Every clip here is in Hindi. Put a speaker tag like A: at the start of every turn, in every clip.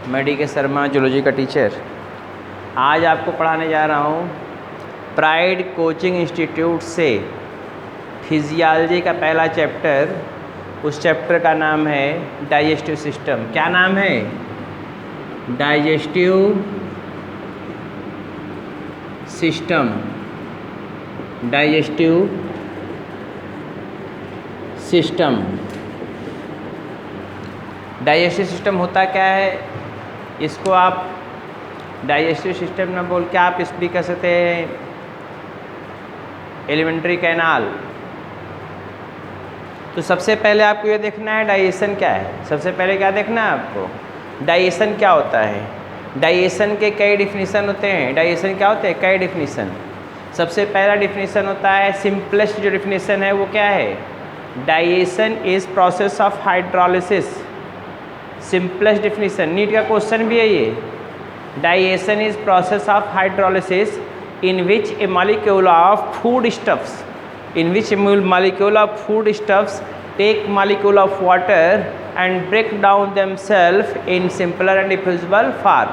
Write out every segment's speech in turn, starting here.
A: मैं डी के शर्मा, जूलॉजी का टीचर। आज आपको पढ़ाने जा रहा हूँ प्राइड कोचिंग इंस्टीट्यूट से फिजियोलॉजी का पहला चैप्टर। उस चैप्टर का नाम है डाइजेस्टिव सिस्टम। क्या नाम है? Digestive system. Digestive system. Digestive system होता क्या है? इसको आप डाइजेस्टिव सिस्टम ना बोल के आप इस भी कह सकते हैं एलिमेंट्री कैनाल। तो सबसे पहले आपको ये देखना है डाइजेशन क्या है। सबसे पहले क्या देखना है आपको? डाइजेशन क्या होता है। डाइजेशन के कई डिफिनीसन होते हैं। डाइजेशन क्या होते हैं? कई डिफिनीसन। सबसे पहला डिफिनीसन होता है, सिंपलेस्ट जो डिफिनीसन है वो क्या है? Digestion is process of hydrolysis. Simplest definition, NEET का क्वेश्चन भी है ये। Digestion is process of hydrolysis in which a molecule of food stuffs take molecule of water and break down themselves in simpler and diffusible form।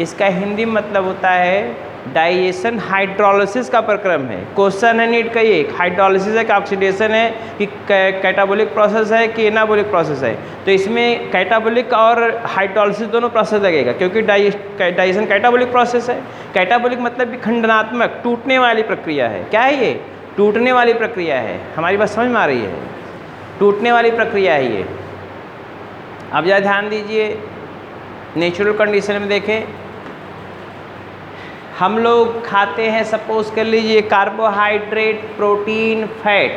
A: इसका हिंदी मतलब होता है डाइजेशन हाइड्रोलिसिस का प्रक्रम है। क्वेश्चन है नीट का ये, हाइड्रोलिसिस है कि ऑक्सीडेशन है कि कैटाबोलिक प्रोसेस है कि एनाबोलिक प्रोसेस है। तो इसमें कैटाबोलिक और हाइड्रोलिसिस दोनों प्रोसेस लगेगा क्योंकि डाइजेशन कैटाबोलिक प्रोसेस है। कैटाबोलिक मतलब कि खंडनात्मक, टूटने वाली प्रक्रिया है। क्या है ये? टूटने वाली प्रक्रिया है। हमारी बात समझ में आ रही है? टूटने वाली प्रक्रिया है ये। अब ज़रा ध्यान दीजिए, नेचुरल कंडीशन में देखें, हम लोग खाते हैं, सपोज कर लीजिए कार्बोहाइड्रेट, प्रोटीन, फैट।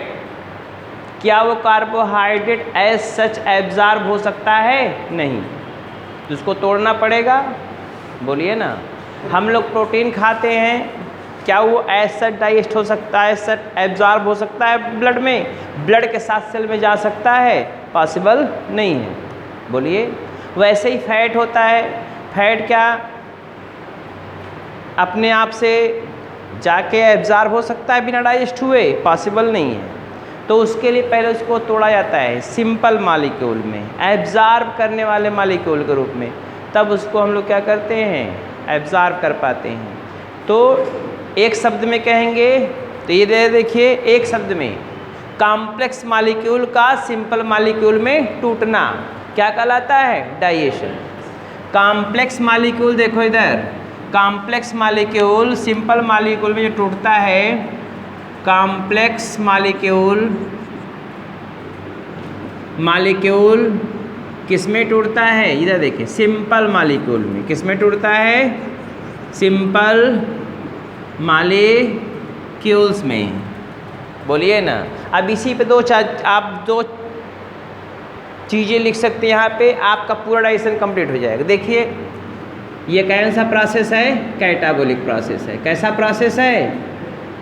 A: क्या वो कार्बोहाइड्रेट एज सच एब्जॉर्ब हो सकता है? नहीं, तो उसको तोड़ना पड़ेगा। बोलिए ना। हम लोग प्रोटीन खाते हैं, क्या वो एज सच डाइजेस्ट हो सकता है, सच एब्जॉर्ब हो सकता है ब्लड में? ब्लड के साथ सेल में जा सकता है? पॉसिबल नहीं है। बोलिए। वैसे ही फैट होता है। फैट क्या अपने आप से जाके एब्जॉर्ब हो सकता है बिना डाइजेस्ट हुए? पॉसिबल नहीं है। तो उसके लिए पहले उसको तोड़ा जाता है सिंपल मॉलिक्यूल में, एब्जॉर्ब करने वाले मॉलिक्यूल के रूप में, तब उसको हम लोग क्या करते हैं? एब्जॉर्ब कर पाते हैं। तो एक शब्द में कहेंगे तो ये देखिए, एक शब्द में कॉम्प्लेक्स मॉलिक्यूल का सिंपल मॉलिक्यूल में टूटना क्या कहलाता है? डाइजेशन। कॉम्प्लेक्स मॉलिक्यूल देखो इधर, कॉम्प्लेक्स मॉलिक्यूल सिंपल मॉलिक्यूल में जो टूटता है, कॉम्प्लेक्स मॉलिक्यूल किस में टूटता है? इधर देखिए, सिंपल मॉलिक्यूल में। किस में टूटता है? सिंपल मॉलिक्यूल्स में। बोलिए ना। अब इसी पे आप दो चीज़ें लिख सकते हैं यहाँ पे, आपका पूरा डाइजेशन कंप्लीट हो जाएगा। देखिए ये कौन सा प्रोसेस है? कैटाबोलिक प्रोसेस है। कैसा प्रोसेस है?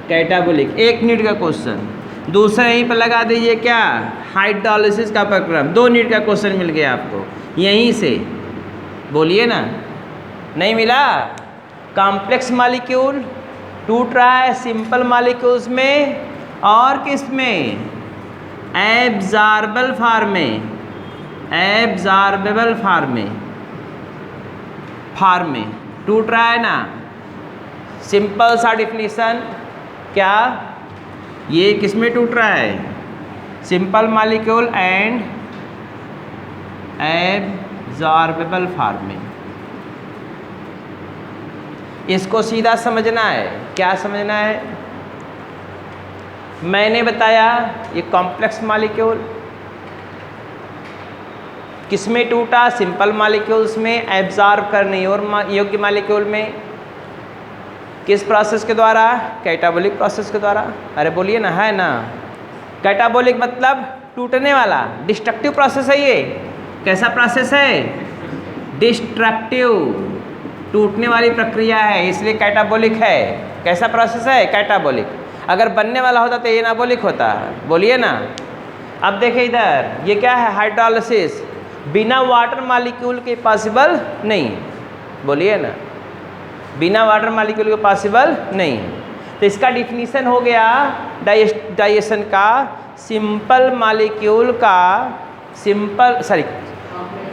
A: कैटाबोलिक। एक नीट का क्वेश्चन। दूसरा यहीं पर लगा दीजिए, क्या? हाइड्रोलिसिस का प्रक्रम। 2 नीट का क्वेश्चन मिल गया आपको यहीं से। बोलिए ना। नहीं मिला? कॉम्प्लेक्स मॉलिक्यूल टूट रहा है सिंपल मॉलिक्यूल्स में और किस में? एब्जॉर्बल फॉर्म में। एब्जॉर्बेबल फॉर्म में टूट रहा है ना। सिंपल सा डिफिनीशन, क्या ये किस में टूट रहा है? Simple molecule and absorbable form में। इसको सीधा समझना है। क्या समझना है? मैंने बताया ये कॉम्प्लेक्स मॉलिक्यूल किस में टूटा? सिंपल मॉलिक्यूल्स में। एब्जॉर्ब करने और योग्य मॉलिक्यूल में। किस प्रोसेस के द्वारा? कैटाबोलिक प्रोसेस के द्वारा। अरे बोलिए ना, है ना। कैटाबोलिक मतलब टूटने वाला, डिस्ट्रक्टिव प्रोसेस है ये। कैसा प्रोसेस है? डिस्ट्रक्टिव, टूटने वाली प्रक्रिया है, इसलिए कैटाबोलिक है। कैसा प्रोसेस है? कैटाबोलिक। अगर बनने वाला होता तो ये एनाबोलिक होता है। बोलिए ना। अब देखिए इधर, ये क्या है? हाइड्रोलिसिस। बिना वाटर मॉलिक्यूल के पॉसिबल नहीं है। बोलिए ना। बिना वाटर मॉलिक्यूल के पॉसिबल नहीं है। तो इसका डिफिनीशन हो गया डाइजेशन का, सिंपल मॉलिक्यूल का,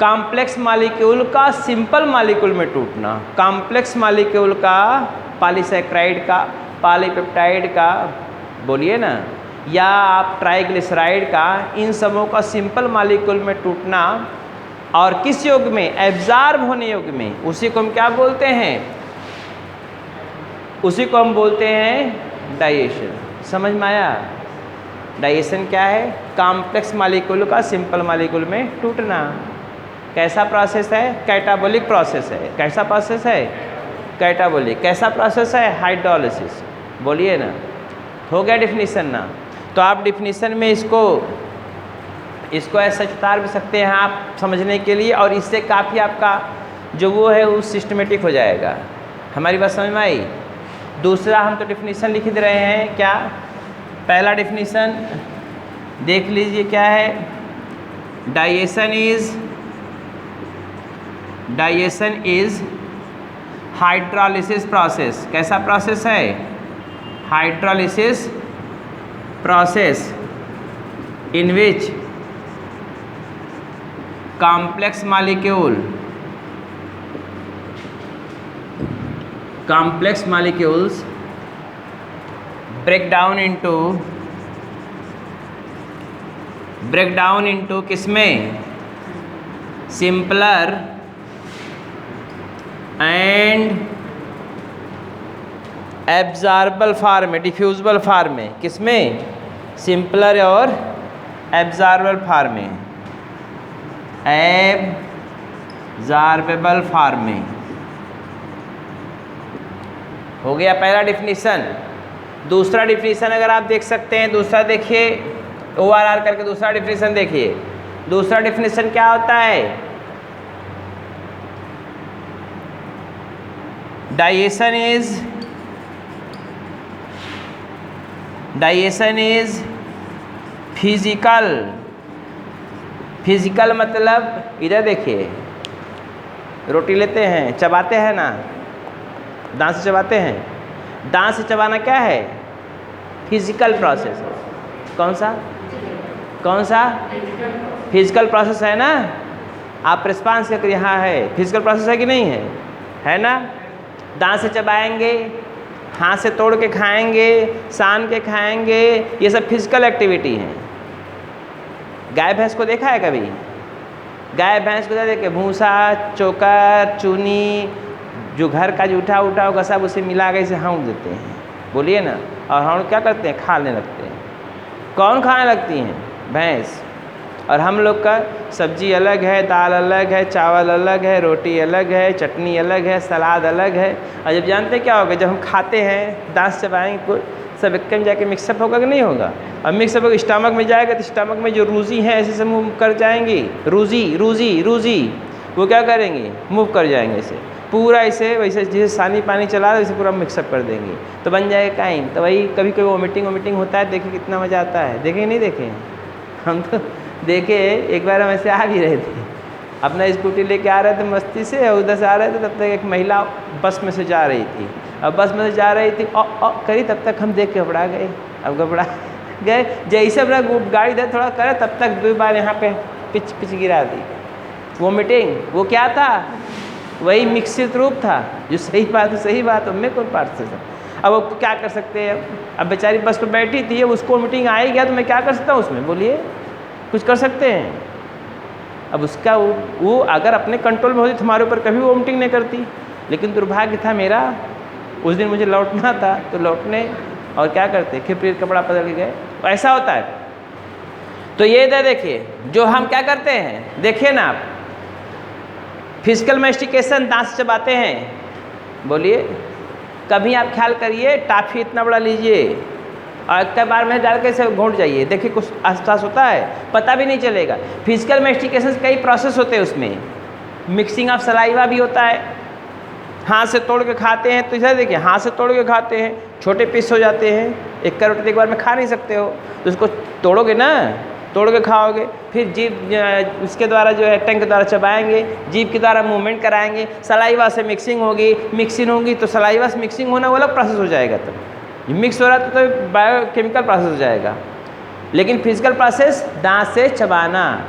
A: कॉम्प्लेक्स मॉलिक्यूल का सिंपल मॉलिक्यूल में टूटना, कॉम्प्लेक्स मॉलिक्यूल का पॉलीसैकेराइड का, पॉलीपेप्टाइड का, बोलिए ना, या आप ट्राइग्लिसराइड का, इन सबों का सिंपल मॉलिक्यूल में टूटना और किस युग में, एब्जॉर्ब होने युग में, उसी को हम क्या बोलते हैं, उसी को हम बोलते हैं डाइजेशन। समझ में आया? डाइजेशन क्या है? कॉम्प्लेक्स मॉलिक्यूल का सिंपल मॉलिक्यूल में टूटना। कैसा प्रोसेस है? कैटाबोलिक प्रोसेस है। कैसा प्रोसेस है? कैटाबोलिक। कैसा प्रोसेस है? हाइड्रोलिसिस। बोलिए ना, हो गया डिफिनीशन ना? तो आप डिफिनीशन में इसको ऐसा उतार भी सकते हैं आप समझने के लिए, और इससे काफ़ी आपका जो वो है वो सिस्टमेटिक हो जाएगा। हमारी बात समझ में आई? दूसरा हम तो डिफिनीशन लिख दे रहे हैं, क्या? पहला डिफिनीशन देख लीजिए क्या है। Digestion is hydrolysis process. कैसा प्रोसेस है? Hydrolysis process in which complex molecules break down into किसमें? सिंपलर एंड एब्जॉर्बल फॉर्म में, डिफ्यूजिबल फॉर्म में। किसमें? सिंपलर और एब्जॉर्बल फॉर्म में, एब्जॉर्बेबल फॉर्म में। हो गया पहला डिफिनीशन। दूसरा डिफिनीशन अगर आप देख सकते हैं, दूसरा देखिए, ORR करके दूसरा डिफिनीशन देखिए। दूसरा डिफिनीशन क्या होता है? डाइजेशन इज फिजिकल मतलब, इधर देखिए, रोटी लेते हैं, चबाते हैं ना, दांत से चबाते हैं। दांत से चबाना क्या है? फिजिकल प्रोसेस है। कौन सा फिजिकल प्रोसेस है ना? आप रिस्पांस करिए, हाँ है, फिजिकल प्रोसेस है कि नहीं है? है ना? दांत से चबाएंगे, हाथ से तोड़ के खाएंगे, सान के खाएंगे, ये सब फिजिकल एक्टिविटी हैं। गाय भैंस को देखा है कभी? गाय भैंस को देखे, भूसा, चोकर, चूनी, जो घर का जूठा उठा होगा सब उसे मिला के इसे हाँक देते हैं। बोलिए ना, और हम क्या करते हैं? खाने लगते हैं। कौन खाने लगती हैं? भैंस। और हम लोग का सब्जी अलग है, दाल अलग है, चावल अलग है, रोटी अलग है, चटनी अलग है, सलाद अलग है। और जब जानते क्या होगा, जब हम खाते हैं, दांत से चबाएंगे, सब एक में जाके मिक्सअप होगा कि नहीं होगा? और मिक्सअप होकर स्टमक में जाएगा तो स्टमक में जो रूजी हैं ऐसे से मूव कर जाएंगी। रूजी वो क्या करेंगी? मूव कर जाएंगे ऐसे पूरा, ऐसे वैसे जैसे सानी पानी चला रहे वैसे पूरा मिक्सअप कर देंगे, तो बन जाएगा काइम। तो वही कभी कभी वोमिटिंग होता है, देखिए कितना मज़ा आता है। देखे नहीं देखे? हम तो देखे, एक बार हम ऐसे आ भी रहे थे, अपना स्कूटी लेके आ रहे थे मस्ती से, और उधर से आ रहे थे, तब तक एक महिला बस में से जा रही थी। अब बस में से जा रही थी करी, तब तक हम देख के घबरा गए। अब घबरा गए, जैसे अपना गाड़ी इधर थोड़ा करे, तब तक 2 बार यहाँ पे पिच गिरा दी। वोमिटिंग, वो क्या था? वही मिश्रित रूप था। जो सही बात उनमें कौन पार्ट से था। अब वो क्या कर सकते हैं? अब बेचारी बस पर बैठी थी, अब उसको वोमिटिंग आ ही गया, तो मैं क्या कर सकता हूँ उसमें? बोलिए, कुछ कर सकते हैं? अब उसका वो अगर अपने कंट्रोल में होती तो हमारे ऊपर कभी वोमिटिंग नहीं करती। लेकिन दुर्भाग्य था मेरा, उस दिन मुझे लौटना था, तो लौटने और क्या करते, खिपरीर कपड़ा बदल के गए। ऐसा होता है। तो ये इधर देखिए, जो हम क्या करते हैं, देखिए ना आप, फिजिकल मैस्टिकेशन, दांत से चबाते हैं। बोलिए, कभी आप ख्याल करिए, टाफी इतना बड़ा लीजिए और एक बार में डाल के इसे घोंट जाइए, देखिए कुछ एहसास होता है? पता भी नहीं चलेगा। फिजिकल मैस्टिकेशन कई प्रोसेस होते हैं, उसमें मिक्सिंग ऑफ सलाइवा भी होता है। हाथ से तोड़ के खाते हैं, तो इधर देखिए, हाथ से तोड़ के खाते हैं, छोटे पीस हो जाते हैं। एक रोटी एक बार में खा नहीं सकते हो, तो उसको तोड़ोगे ना, तोड़ के खाओगे, फिर जीभ उसके द्वारा जो है टंग के द्वारा चबाएंगे, जीभ के द्वारा मूवमेंट कराएंगे, सलाइवा से मिक्सिंग होगी तो सलाइवा से मिक्सिंग होना वो अलग प्रोसेस हो जाएगा। तब मिक्स हो रहा तो बायोकेमिकल प्रोसेस हो जाएगा। लेकिन फिजिकल प्रोसेस दांत से चबाना,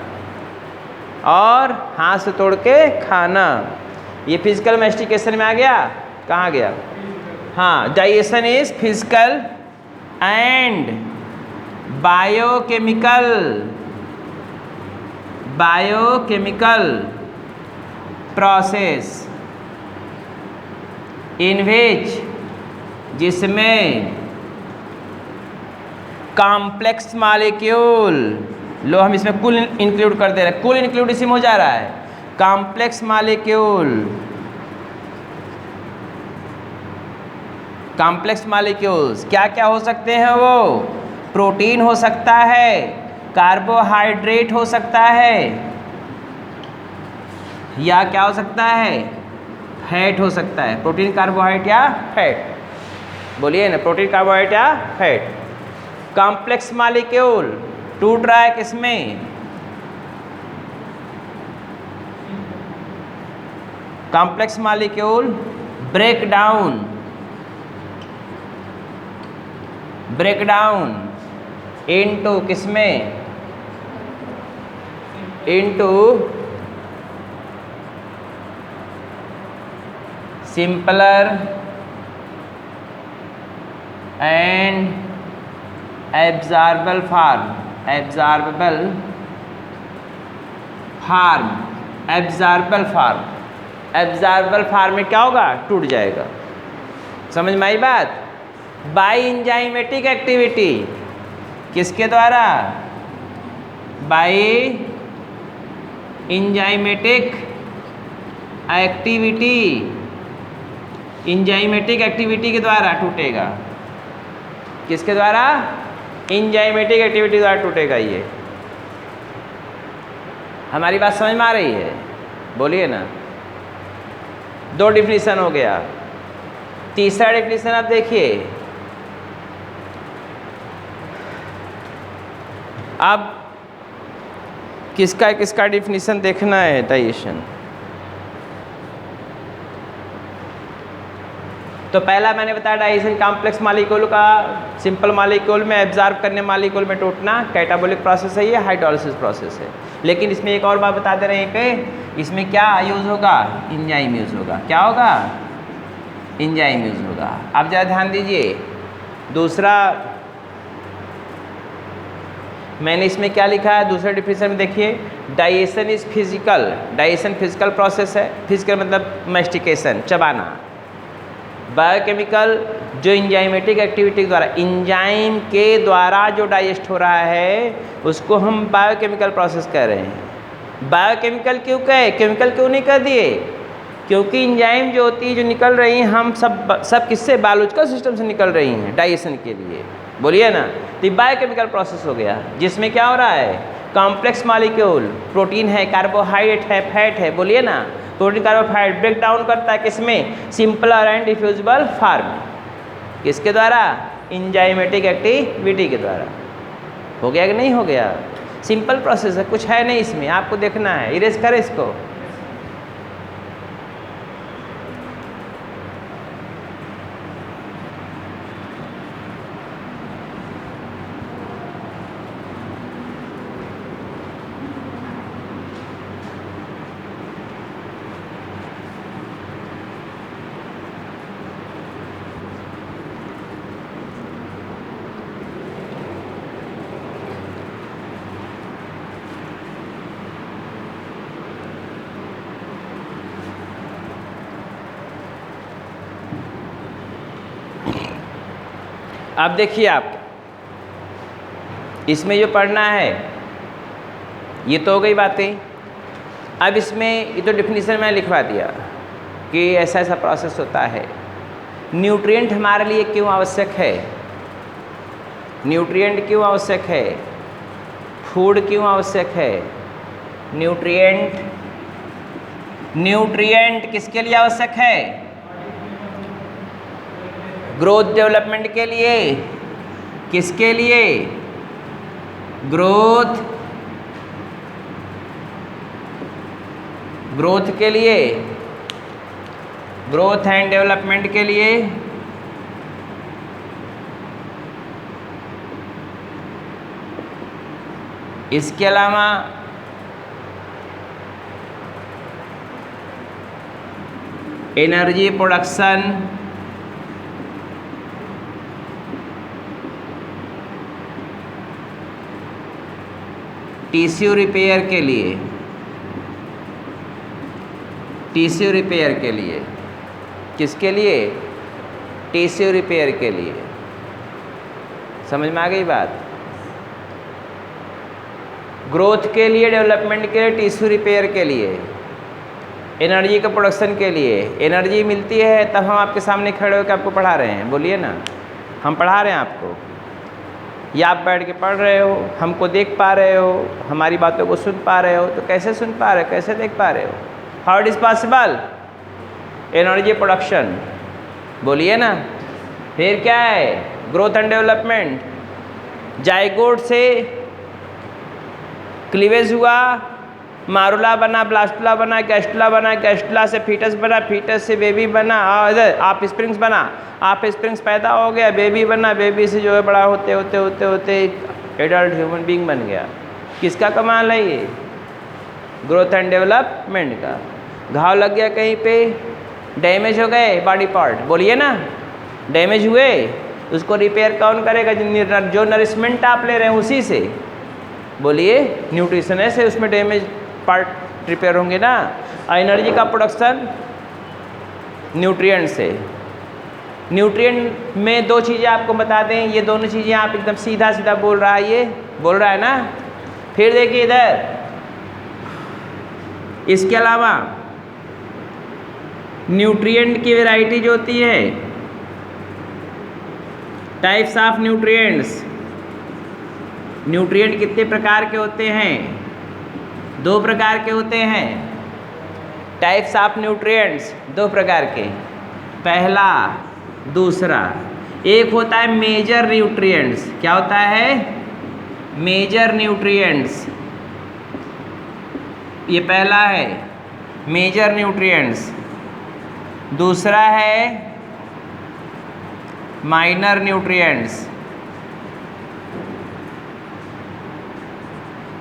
A: और हाथ से तोड़ के खाना। ये फिजिकल मैस्टिकेशन में आ गया। कहाँ गया? हाँ, digestion is physical and biochemical process in which, जिसमें कॉम्प्लेक्स मॉलिक्यूल, लो हम इसमें कुल इंक्लूड कर दे रहे हैं, कुल इंक्लूड इसी में हो जा रहा है। कॉम्प्लेक्स मॉलिक्यूल्स क्या क्या हो सकते हैं? वो प्रोटीन हो सकता है, कार्बोहाइड्रेट हो सकता है, या क्या हो सकता है? फैट हो सकता है। प्रोटीन, कार्बोहाइड्रेट या फैट, बोलिए ना, प्रोटीन, कार्बोहाइड्रेट या फैट। कॉम्प्लेक्स मॉलिक्यूल टूट रहा है किसमें? Complex molecule break down into किसमें? Into simpler and absorbable form में क्या होगा? टूट जाएगा। समझ में आई बात? बाई एंजाइमेटिक एक्टिविटी, किसके द्वारा? बाई एंजाइमेटिक एक्टिविटी के द्वारा टूटेगा। किसके द्वारा? एंजाइमेटिक एक्टिविटी द्वारा टूटेगा। ये हमारी बात समझ में आ रही है? बोलिए ना। 2 डिफिनीशन हो गया। तीसरा डिफिनीशन आप देखिए। अब किसका डिफिनीशन देखना है? डाइजेशन। तो पहला मैंने बताया डाइजेशन कॉम्प्लेक्स मॉलिक्यूल का सिंपल मॉलिक्यूल में एब्जॉर्ब करने मॉलिक्यूल में टूटना कैटाबोलिक प्रोसेस है, ये हाइड्रोलिसिस प्रोसेस है। लेकिन इसमें एक और बात बता दे रहे हैं कि इसमें क्या यूज़ होगा? एंजाइम यूज़ होगा। क्या होगा? एंजाइम यूज़ होगा। अब ज़रा ध्यान दीजिए। दूसरा मैंने इसमें क्या लिखा है? दूसरे डिफिनीशन में देखिए, digestion is physical. Digestion physical process है। फिजिकल मतलब मैस्टिकेशन, चबाना। बायोकेमिकल जो इंजाइमेटिक एक्टिविटी के द्वारा, इंजाइम के द्वारा जो डाइजेस्ट हो रहा है उसको हम बायोकेमिकल प्रोसेस कह रहे हैं। बायोकेमिकल क्यों कहे? केमिकल क्यों नहीं कह दिए? क्योंकि इंजाइम जो होती है, जो निकल रही हैं, हम सब किससे? बायोलॉजिकल सिस्टम से निकल रही हैं डाइजेशन के लिए। बोलिए ना। तो बायोकेमिकल प्रोसेस हो गया, जिसमें क्या हो रहा है? कॉम्प्लेक्स मॉलिक्यूल, प्रोटीन है, कार्बोहाइड्रेट है, फैट है। बोलिए ना। प्रोटीन कार्बोहाइड्रेट ब्रेक डाउन करता है किसमें? Simpler and diffusible form. किसके द्वारा? एंजाइमेटिक एक्टिविटी के द्वारा। हो गया कि नहीं हो गया? सिंपल प्रोसेस है, कुछ है नहीं इसमें, आपको देखना है। इरेज करें इसको। अब देखिए, आप इसमें जो पढ़ना है ये तो हो गई बातें। अब इसमें ये तो डिफिनीशन में लिखवा दिया कि ऐसा ऐसा प्रोसेस होता है। न्यूट्रिएंट हमारे लिए क्यों आवश्यक है? न्यूट्रिएंट क्यों आवश्यक है? फूड क्यों आवश्यक है? न्यूट्रिएंट किसके लिए आवश्यक है? ग्रोथ डेवलपमेंट के लिए। किसके लिए? ग्रोथ के लिए, ग्रोथ एंड डेवलपमेंट के लिए। इसके अलावा एनर्जी प्रोडक्शन टिश्यू रिपेयर के लिए, टिश्यू रिपेयर के लिए, किसके लिए? टिश्यू रिपेयर के लिए। समझ में आ गई बात? ग्रोथ के लिए, डेवलपमेंट के लिए, टिश्यू रिपेयर के लिए, एनर्जी के प्रोडक्शन के लिए। एनर्जी मिलती है तब हम आपके सामने खड़े होकर आपको पढ़ा रहे हैं। बोलिए ना, हम पढ़ा रहे हैं आपको, या आप बैठ के पढ़ रहे हो, हमको देख पा रहे हो, हमारी बातों को सुन पा रहे हो। तो कैसे सुन पा रहे हो, कैसे देख पा रहे हो? How it is possible? Energy production. बोलिए ना। फिर क्या है? Growth and development. जाइगोट से क्लीवेज हुआ, मारुला बना, ब्लास्टुला बना, गैस्टुला बना, गैस्टुला से फीटस बना, फीटस से बेबी बना, आप स्प्रिंग्स बना, आप स्प्रिंग्स पैदा हो गया, बेबी बना, बेबी से जो है बड़ा होते होते होते होते एडल्ट ह्यूमन बीइंग बन गया। किसका कमाल है ये? ग्रोथ एंड डेवलपमेंट का। घाव लग गया कहीं पे, डैमेज हो गए बॉडी पार्ट, बोलिए ना, डैमेज हुए, उसको रिपेयर कौन करेगा? जो नरिशमेंट आप ले रहे हैं उसी से, बोलिए, न्यूट्रिशन है से उसमें डैमेज पार्ट रिपेयर होंगे ना। एनर्जी का प्रोडक्शन न्यूट्रिएंट से। न्यूट्रिएंट में दो चीज़ें आपको बता दें, ये दोनों चीज़ें आप एकदम सीधा सीधा बोल रहा है, ये बोल रहा है ना। फिर देखिए इधर, इसके अलावा न्यूट्रिएंट की वैरायटी जो होती है, टाइप्स ऑफ न्यूट्रिएंट्स। न्यूट्रिएंट कितने प्रकार के होते हैं? 2 प्रकार के होते हैं। टाइप्स ऑफ न्यूट्रिएंट्स 2 प्रकार के, पहला, दूसरा। एक होता है मेजर न्यूट्रिएंट्स। क्या होता है? Major nutrients. ये पहला है, मेजर न्यूट्रिएंट्स। दूसरा है माइनर न्यूट्रिएंट्स।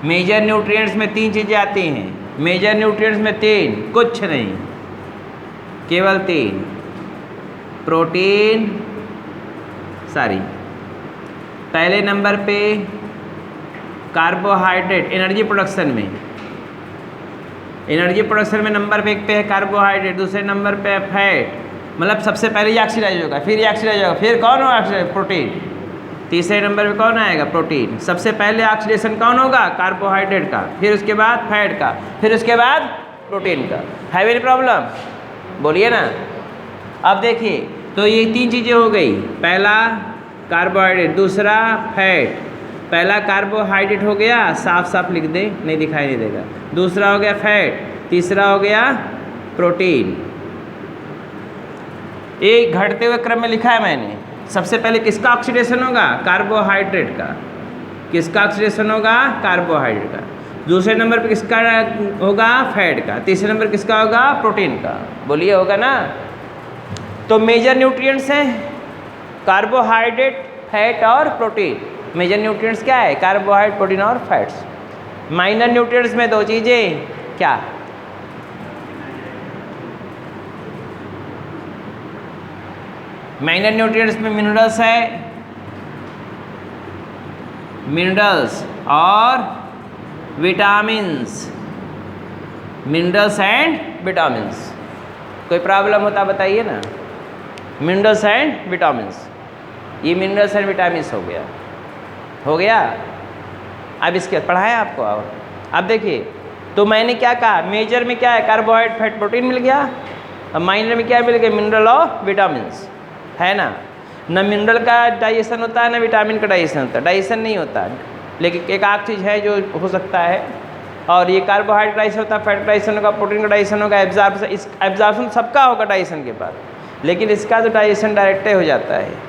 A: मेजर न्यूट्रिएंट्स में 3 चीज़ें आती हैं। मेजर न्यूट्रिएंट्स में 3, कुछ नहीं, केवल 3। प्रोटीन, पहले नंबर पे कार्बोहाइड्रेट। एनर्जी प्रोडक्शन में, एनर्जी प्रोडक्शन में नंबर पे 1 पे है कार्बोहाइड्रेट, दूसरे नंबर पे है फैट, मतलब सबसे पहले ये ऑक्सीडाइज होगा, फिर ये ऑक्सीडाइज होगा, फिर कौन होगा ऑक्सीडाइज? प्रोटीन। तीसरे नंबर पे कौन आएगा? प्रोटीन। सबसे पहले ऑक्सीडेशन कौन होगा? कार्बोहाइड्रेट का, फिर उसके बाद फैट का, फिर उसके बाद प्रोटीन का। है एनी प्रॉब्लम? बोलिए ना। अब देखिए, तो ये 3 चीज़ें हो गई। पहला कार्बोहाइड्रेट, दूसरा फैट। पहला कार्बोहाइड्रेट हो गया, साफ साफ लिख दे, नहीं दिखाई नहीं देगा। दूसरा हो गया फैट, तीसरा हो गया प्रोटीन। एक घटते हुए क्रम में लिखा है मैंने। सबसे पहले किसका ऑक्सीडेशन होगा? कार्बोहाइड्रेट का। किसका ऑक्सीडेशन होगा? कार्बोहाइड्रेट का। दूसरे नंबर पे किसका होगा? फैट का। तीसरे नंबर किसका होगा? प्रोटीन का। बोलिए, होगा ना। तो मेजर न्यूट्रिएंट्स हैं कार्बोहाइड्रेट, फैट और प्रोटीन। मेजर न्यूट्रिएंट्स क्या है? कार्बोहाइड्रेट, प्रोटीन और फैट्स। माइनर न्यूट्रिएंट्स में 2 चीज़ें, क्या? माइनर न्यूट्रिएंट्स में मिनरल्स है, मिनरल्स और विटामिन्स। Minerals and vitamins. कोई प्रॉब्लम होता बताइए ना। मिनरल्स एंड विटामिन्स, ये मिनरल्स एंड विटामिन्स हो गया, हो गया। अब इसके पढ़ाया आपको। अब देखिए, तो मैंने क्या कहा? मेजर में क्या है? कार्बोहाइड्रेट, फैट, प्रोटीन मिल गया। अब माइनर में क्या मिल गया? मिनरल और विटामिन्स, है ना। न मिनरल का डाइजेशन होता है, न विटामिन का डाइजेशन होता है। डाइजेशन नहीं होता है, लेकिन एक आध चीज़ है जो हो सकता है। और ये कार्बोहाइड्रेट डाइजेशन होता है, फैट डाइजेशन होगा, प्रोटीन का डाइजेशन होगा, एब्जॉर्प्शन। इस एब्जॉर्प्शन सबका होगा डाइजेशन के बाद, लेकिन इसका तो डाइजेशन डायरेक्ट हो जाता है।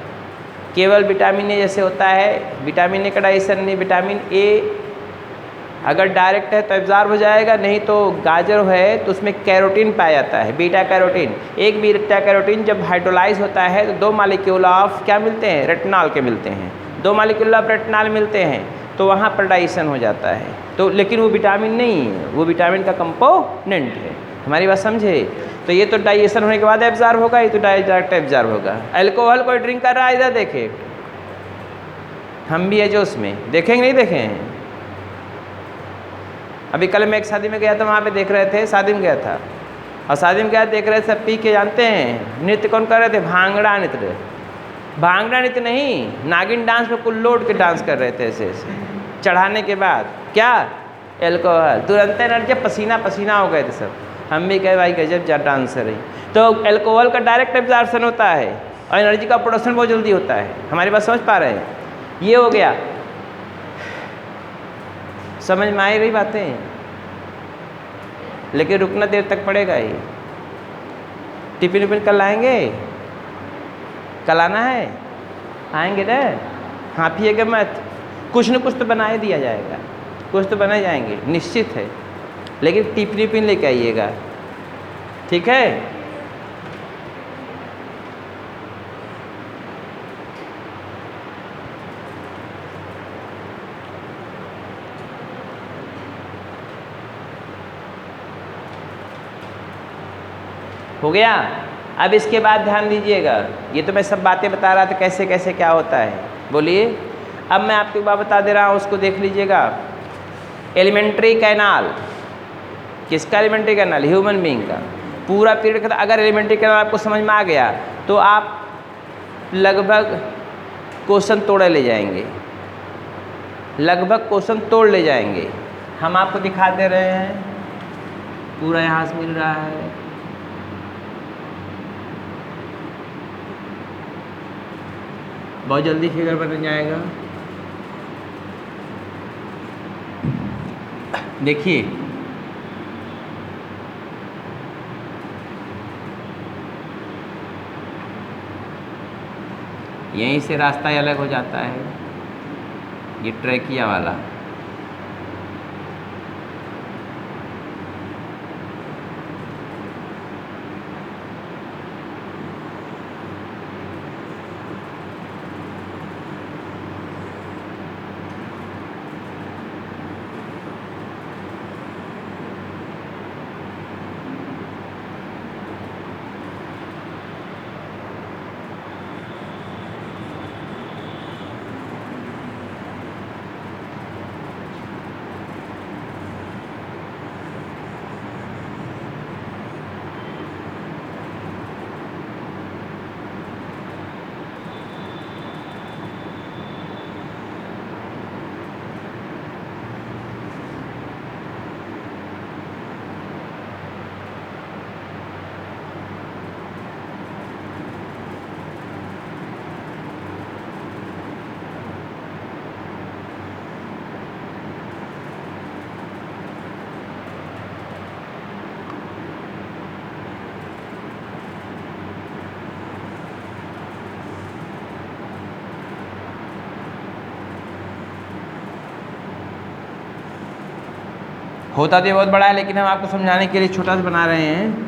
A: केवल विटामिन ए जैसे होता है, विटामिन ए का डाइजेशन नहीं। विटामिन ए अगर डायरेक्ट है तो एब्जॉर्ब हो जाएगा, नहीं तो गाजर है तो उसमें कैरोटीन पाया जाता है, बीटा कैरोटीन। एक बीटा कैरोटीन जब हाइड्रोलाइज होता है तो 2 मॉलिक्यूल ऑफ क्या मिलते हैं? रेटिनॉल के मिलते हैं। 2 मॉलिक्यूल ऑफ रेटिनॉल मिलते हैं, तो वहाँ पर डाइजेशन हो जाता है। तो लेकिन वो विटामिन नहीं है, वो विटामिन का कंपोनेंट है। हमारी बात समझे? तो ये तो डाइजेशन होने के बाद एब्जॉर्ब होगा, ये तो डायरेक्ट एब्जॉर्ब होगा। अल्कोहल कोई ड्रिंक कर रहा है, इधर देखे, हम भी है जो उसमें देखेंगे, नहीं देखें? अभी कल मैं एक शादी में गया था, वहाँ पे देख रहे थे, शादी में गया था, और शादी में क्या देख रहे थे, सब पी के, जानते हैं नृत्य कौन कर रहे थे? भांगड़ा नृत्य। भांगड़ा नृत्य नहीं, नागिन डांस पे कुल लोड के डांस कर रहे थे ऐसे ऐसे, चढ़ाने के बाद क्या? एल्कोहल। तुरंत एनर्जी, पसीना पसीना हो गए थे सब। हम भी कहे भाई गजब जा डांसर है। तो एल्कोहल का डायरेक्ट एब्जॉर्प्शन होता है और एनर्जी का प्रोडक्शन बहुत जल्दी होता है। हमारी बात समझ पा रहे हैं? ये हो गया, समझ में आई रही बातें? लेकिन रुकना देर तक पड़ेगा ही। टिफिन विफिन कल आएंगे? कल आना है? आएंगे ना? हाँ पिएगा मत, कुछ न कुछ तो बना ही दिया जाएगा, कुछ तो बनाए जाएंगे निश्चित है, लेकिन टिफिन विफिन लेके आइएगा, ठीक है? हो गया। अब इसके बाद ध्यान दीजिएगा, ये तो मैं सब बातें बता रहा था कैसे कैसे क्या होता है, बोलिए। अब मैं आपको एक बात बता दे रहा हूँ, उसको देख लीजिएगा। एलिमेंट्री कैनाल, किसका एलिमेंट्री कैनाल? ह्यूमन बीइंग का पूरा पीरियड का। अगर एलिमेंट्री कैनाल आपको समझ में आ गया तो आप लगभग क्वेश्चन तोड़े ले जाएंगे, लगभग क्वेश्चन तोड़ ले जाएंगे। हम आपको दिखा दे रहे हैं, पूरा यहाँ से मिल रहा है। बहुत जल्दी फिगर बन जाएगा। देखिए यहीं से रास्ता अलग हो जाता है, ये ट्रैकिया वाला। होता तो ये बहुत बड़ा है, लेकिन हम आपको समझाने के लिए छोटा सा बना रहे हैं।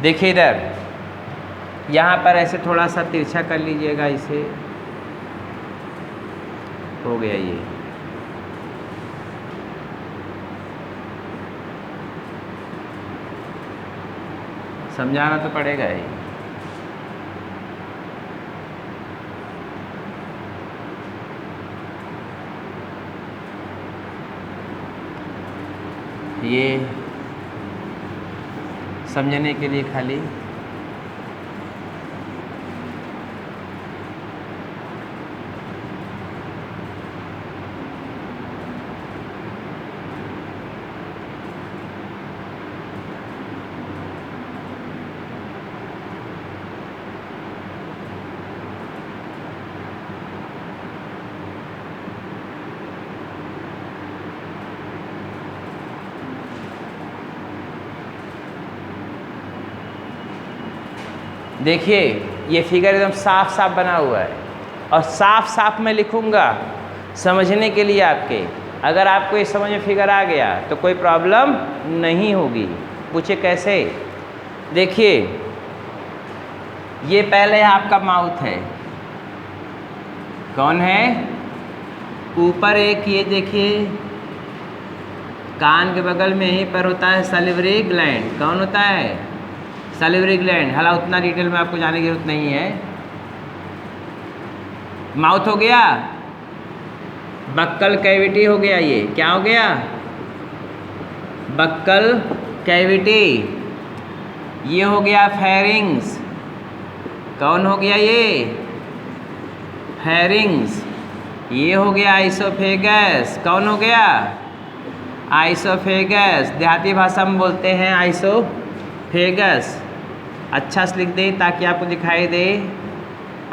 A: देखिए इधर, यहाँ पर ऐसे थोड़ा सा तिरछा कर लीजिएगा, इसे हो गया ये। समझाना तो पड़ेगा ही। ये समझने के लिए खाली देखिए ये फिगर एकदम साफ साफ बना हुआ है और साफ साफ मैं लिखूँगा समझने के लिए आपके। अगर आपको इस समझ में फिगर आ गया तो कोई प्रॉब्लम नहीं होगी। पूछे कैसे? देखिए ये पहले आपका माउथ है, कौन है? ऊपर एक ये देखिए कान के बगल में यहीं पर होता है सैलिवरी ग्लैंड। कौन होता है? Salivary gland. हालांकि उतना डिटेल में आपको जानने की जरूरत नहीं है। माउथ हो गया, बक्कल कैविटी हो गया। ये क्या हो गया? Buccal cavity. ये हो गया फेरिंग्स। कौन हो गया ये? फेरिंग्स। ये हो गया आइसोफेगस। कौन हो गया? आइसोफेगस। देहाती भाषा में बोलते हैं आइसोफेगस। अच्छा से लिख दें ताकि आपको दिखाई दे।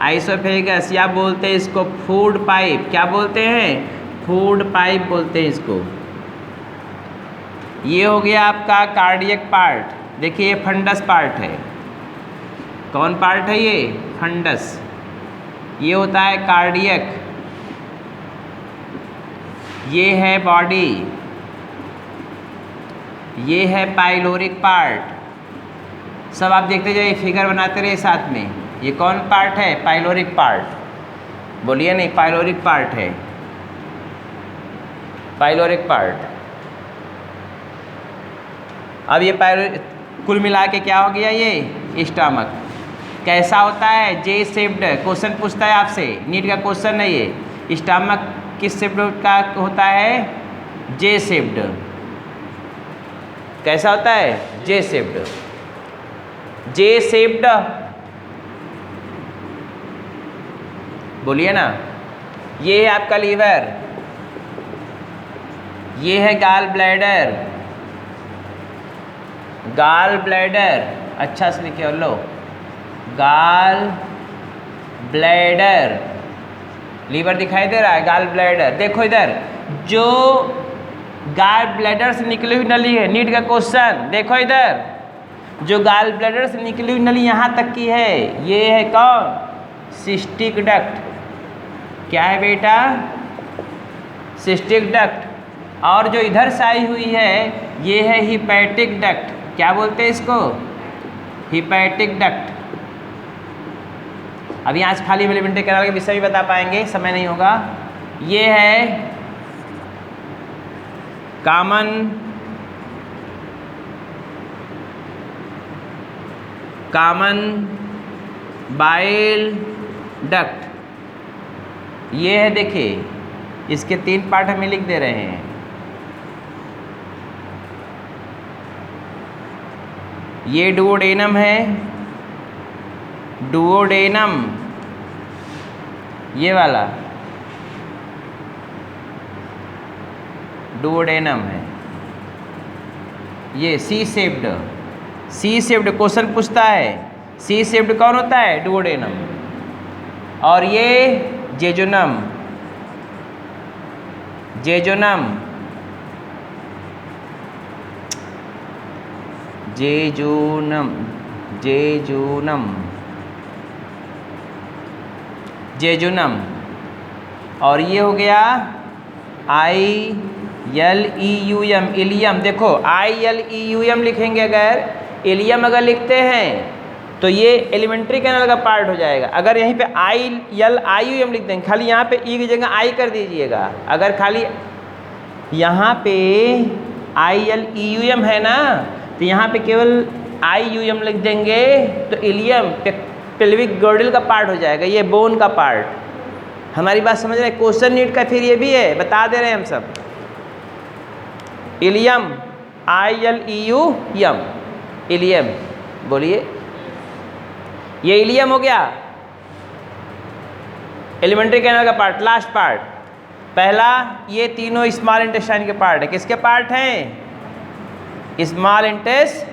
A: आइसोफेगस, या बोलते हैं इसको फूड पाइप। क्या बोलते हैं? फूड पाइप बोलते हैं इसको। ये हो गया आपका कार्डियक पार्ट। देखिए ये फंडस पार्ट है। कौन पार्ट है ये? फंडस। ये होता है कार्डियक। ये है बॉडी। ये है पाइलोरिक पार्ट। सब आप देखते जाइए, फिगर बनाते रहिए साथ में। ये कौन पार्ट है? Pyloric part. बोलिए नहीं, पाइलोरिक पार्ट है। Pyloric part. अब ये कुल मिला के क्या हो गया? ये स्टमक कैसा होता है? जे शेप्ड। क्वेश्चन पूछता है आपसे, नीट का क्वेश्चन है ये। स्टमक किस शेप्ड का होता है? जे शेप्ड। कैसा होता है? जे शेप्ड। जे शेप्ड बोलिए ना। ये है आपका लीवर। ये है गाल ब्लैडर। गाल ब्लैडर अच्छा से लिखिए लो। Gall bladder. लीवर दिखाई दे रहा है, गाल ब्लैडर। देखो इधर, जो गाल ब्लैडर से निकली हुई नली है, नीट का क्वेश्चन देखो इधर, जो गाल ब्लैडर से निकली हुई नली यहाँ तक की है, ये है कौन? Cystic duct. क्या है बेटा? Cystic duct. और जो इधर से आई हुई है ये है हिपैटिक डक्ट। क्या बोलते हैं इसको? Hepatic duct. अभी आज खाली एलिमेंट्री कैनाल के विषय भी बता पाएंगे, समय नहीं होगा। ये है कॉमन बाइल डक्ट। ये है, देखिए इसके 3 पार्ट हमें लिख दे रहे हैं। ये डुओडेनम है, डुओडेनम ये वाला डुओडेनम है। ये C shaped. C shaped question पूछता है, सी शेप्ड कौन होता है? डुओडेनम। और ये jejunum. Jejunum, jejunum, jejunum, jejunum. और ये हो गया ILEUM, इलियम। देखो ILEUM लिखेंगे, अगर इलियम अगर लिखते हैं तो ये एलिमेंट्री कैनाल का पार्ट हो जाएगा। अगर यहीं पे ILIUM लिख देंगे, खाली यहाँ पे ई की जगह आई कर दीजिएगा। अगर खाली यहाँ पे ILEUM है ना, तो यहाँ पे केवल IUM लिख देंगे तो इलियम पेल्विक गर्डल का पार्ट हो जाएगा, ये बोन का पार्ट। हमारी बात समझ रहे हैं? क्वेश्चन नीट का फिर ये भी है, बता दे रहे हैं हम सब। इलियम, ILEUM, इलियम बोलिए। ये इलियम हो गया एलिमेंट्री कैनाल का पार्ट, लास्ट पार्ट। पहला ये तीनों स्मॉल इंटेस्टाइन के पार्ट है। किसके पार्ट हैं? Small intestine.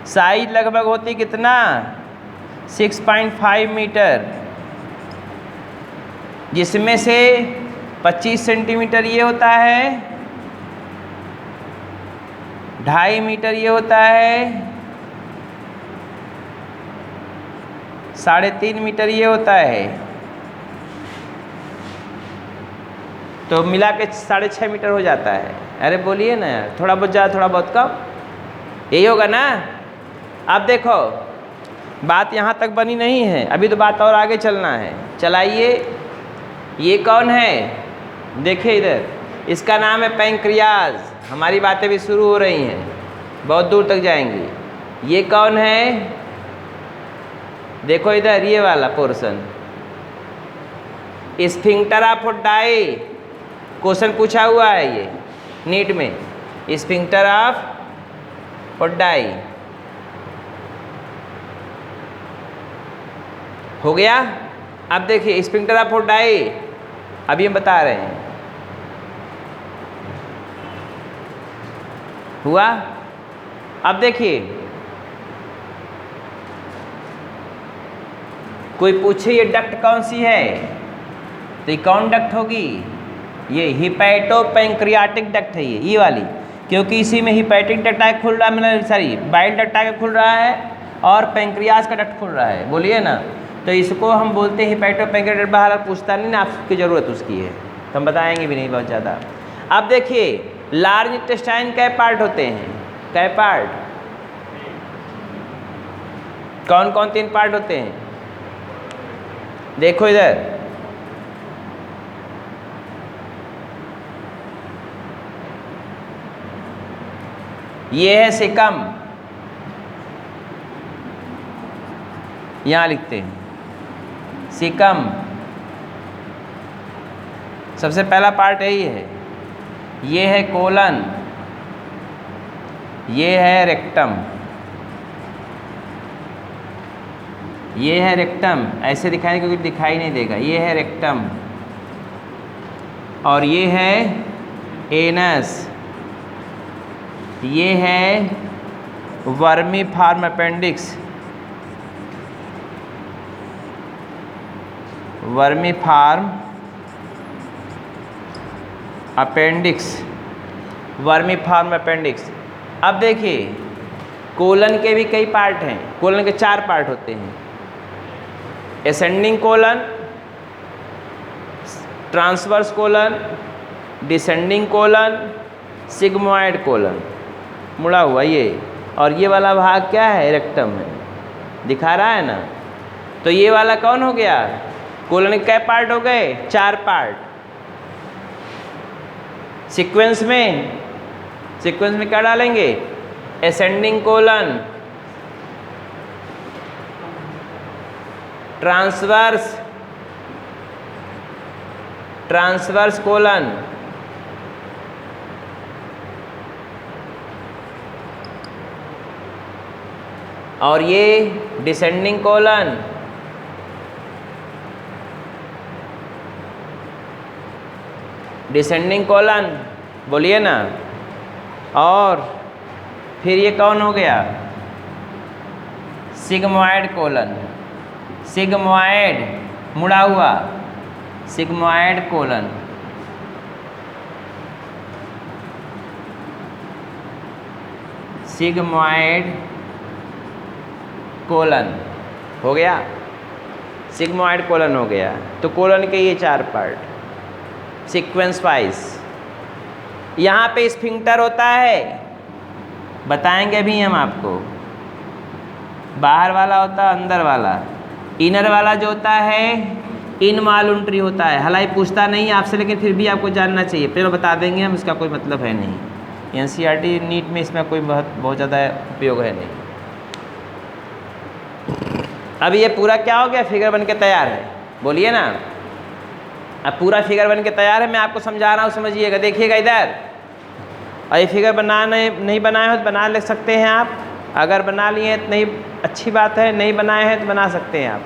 A: साइज लगभग होती कितना? 6.5 मीटर, जिसमें से 25 सेंटीमीटर ये होता है, 2.5 मीटर ये होता है, 3.5 मीटर ये होता है, तो मिला के 6.5 मीटर हो जाता है। अरे बोलिए ना यार, थोड़ा बहुत ज़्यादा थोड़ा बहुत कम, यही होगा ना। अब देखो बात यहाँ तक बनी नहीं है, अभी तो बात और आगे चलना है। चलाइए, ये कौन है, देखिए इधर, इसका नाम है पैंक्रियाज। हमारी बातें भी शुरू हो रही हैं, बहुत दूर तक जाएंगी। ये कौन है, देखो इधर ये वाला portion, sphincter of die, question पूछा हुआ है ये नीट में, स्फिंक्टर ऑफ डाई। हो गया। अब देखिए स्फिंक्टर ऑफ डाई अभी हम बता रहे हैं, हुआ। अब देखिए कोई पूछे ये डक्ट कौन सी है, तो ये कौन डक्ट होगी, ये हिपैटोपैंक्रियाटिक डक्ट है ये वाली, क्योंकि इसी में हिपैटिक डक्ट आगे खुल रहा है, मतलब सॉरी बाइल डक्ट आगे खुल रहा है और पैंक्रियाज का डक्ट खुल रहा है, बोलिए ना। तो इसको हम बोलते हैं हिपैटोपैंक्रियाटिक। बाहर पूछता नहीं ना, आपकी ज़रूरत उसकी है तो हम बताएंगे भी नहीं बहुत ज़्यादा। अब देखिए लार्ज इंटेस्टाइन कै पार्ट होते हैं, कै पार्ट, कौन कौन 3 पार्ट होते हैं, देखो इधर, ये है सिकम, यहाँ लिखते हैं सिकम, सबसे पहला पार्ट यही है। ये है कोलन, ये है रेक्टम, ये है रेक्टम, ऐसे दिखाएं क्योंकि दिखाई नहीं देगा, ये है रेक्टम, और ये है एनस, ये है vermiform appendix, vermiform appendix, vermiform appendix. अब देखिए कोलन के भी कई पार्ट हैं, कोलन के 4 पार्ट होते हैं, ascending colon, transverse colon, descending colon, sigmoid colon, मुड़ा हुआ ये, और ये वाला भाग क्या है, रेक्टम है, दिखा रहा है ना। तो ये वाला कौन हो गया, कोलन के कै पार्ट हो गए, 4 पार्ट। सीक्वेंस में क्या डालेंगे, असेंडिंग कोलन, ट्रांसवर्स कोलन, और ये डिसेंडिंग कोलन, डिसेंडिंग कोलन, बोलिए ना। और फिर ये कौन हो गया, सिग्मोइड कोलन, सिग्मोइड मुड़ा हुआ, सिग्मोइड कोलन, सिग्मोइड कोलन हो गया, सिग्मोइड कोलन हो गया। तो कोलन के ये 4 पार्ट सीक्वेंस वाइज। यहाँ पे स्फिंक्टर होता है, बताएंगे भी हम आपको, बाहर वाला होता है, अंदर वाला, इनर वाला जो होता है इनवॉल्यूंटरी होता है। हालांकि पूछता नहीं है आपसे, लेकिन फिर भी आपको जानना चाहिए, पहले बता देंगे हम, इसका कोई मतलब है नहीं, एनसीईआरटी नीट में इसमें कोई बहुत ज़्यादा उपयोग है नहीं। अब ये पूरा क्या हो गया, फिगर बन के तैयार है, बोलिए ना। अब पूरा फिगर बन के तैयार है, मैं आपको समझा रहा हूँ, समझिएगा, देखिएगा इधर। और ये फिगर नहीं बनाए हो तो बना ले सकते हैं आप, अगर बना लिए हैं तो नहीं, अच्छी बात है, नहीं बनाए हैं तो बना सकते हैं आप।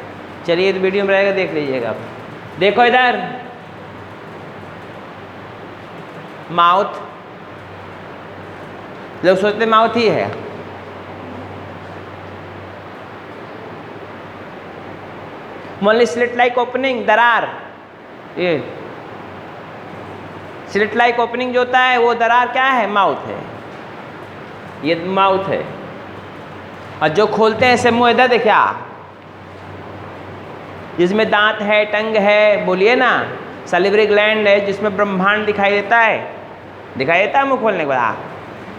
A: चलिए तो वीडियो में रहेगा, देख लीजिएगा आप। देखो इधर माउथ, लोग सोचते माउथ ही है, ओनली स्लिट लाइक ओपनिंग, दरार, ये स्लिट लाइक ओपनिंग जो होता है वो दरार क्या है, माउथ है, ये माउथ है। और जो खोलते हैं ऐसे मुंह, इधर देखिए जिसमें दांत है, टंग है, बोलिए ना। सैलिवरी ग्लैंड है जिसमें ब्रह्मांड दिखाई देता है, दिखाई देता है मुंह खोलने के बाद।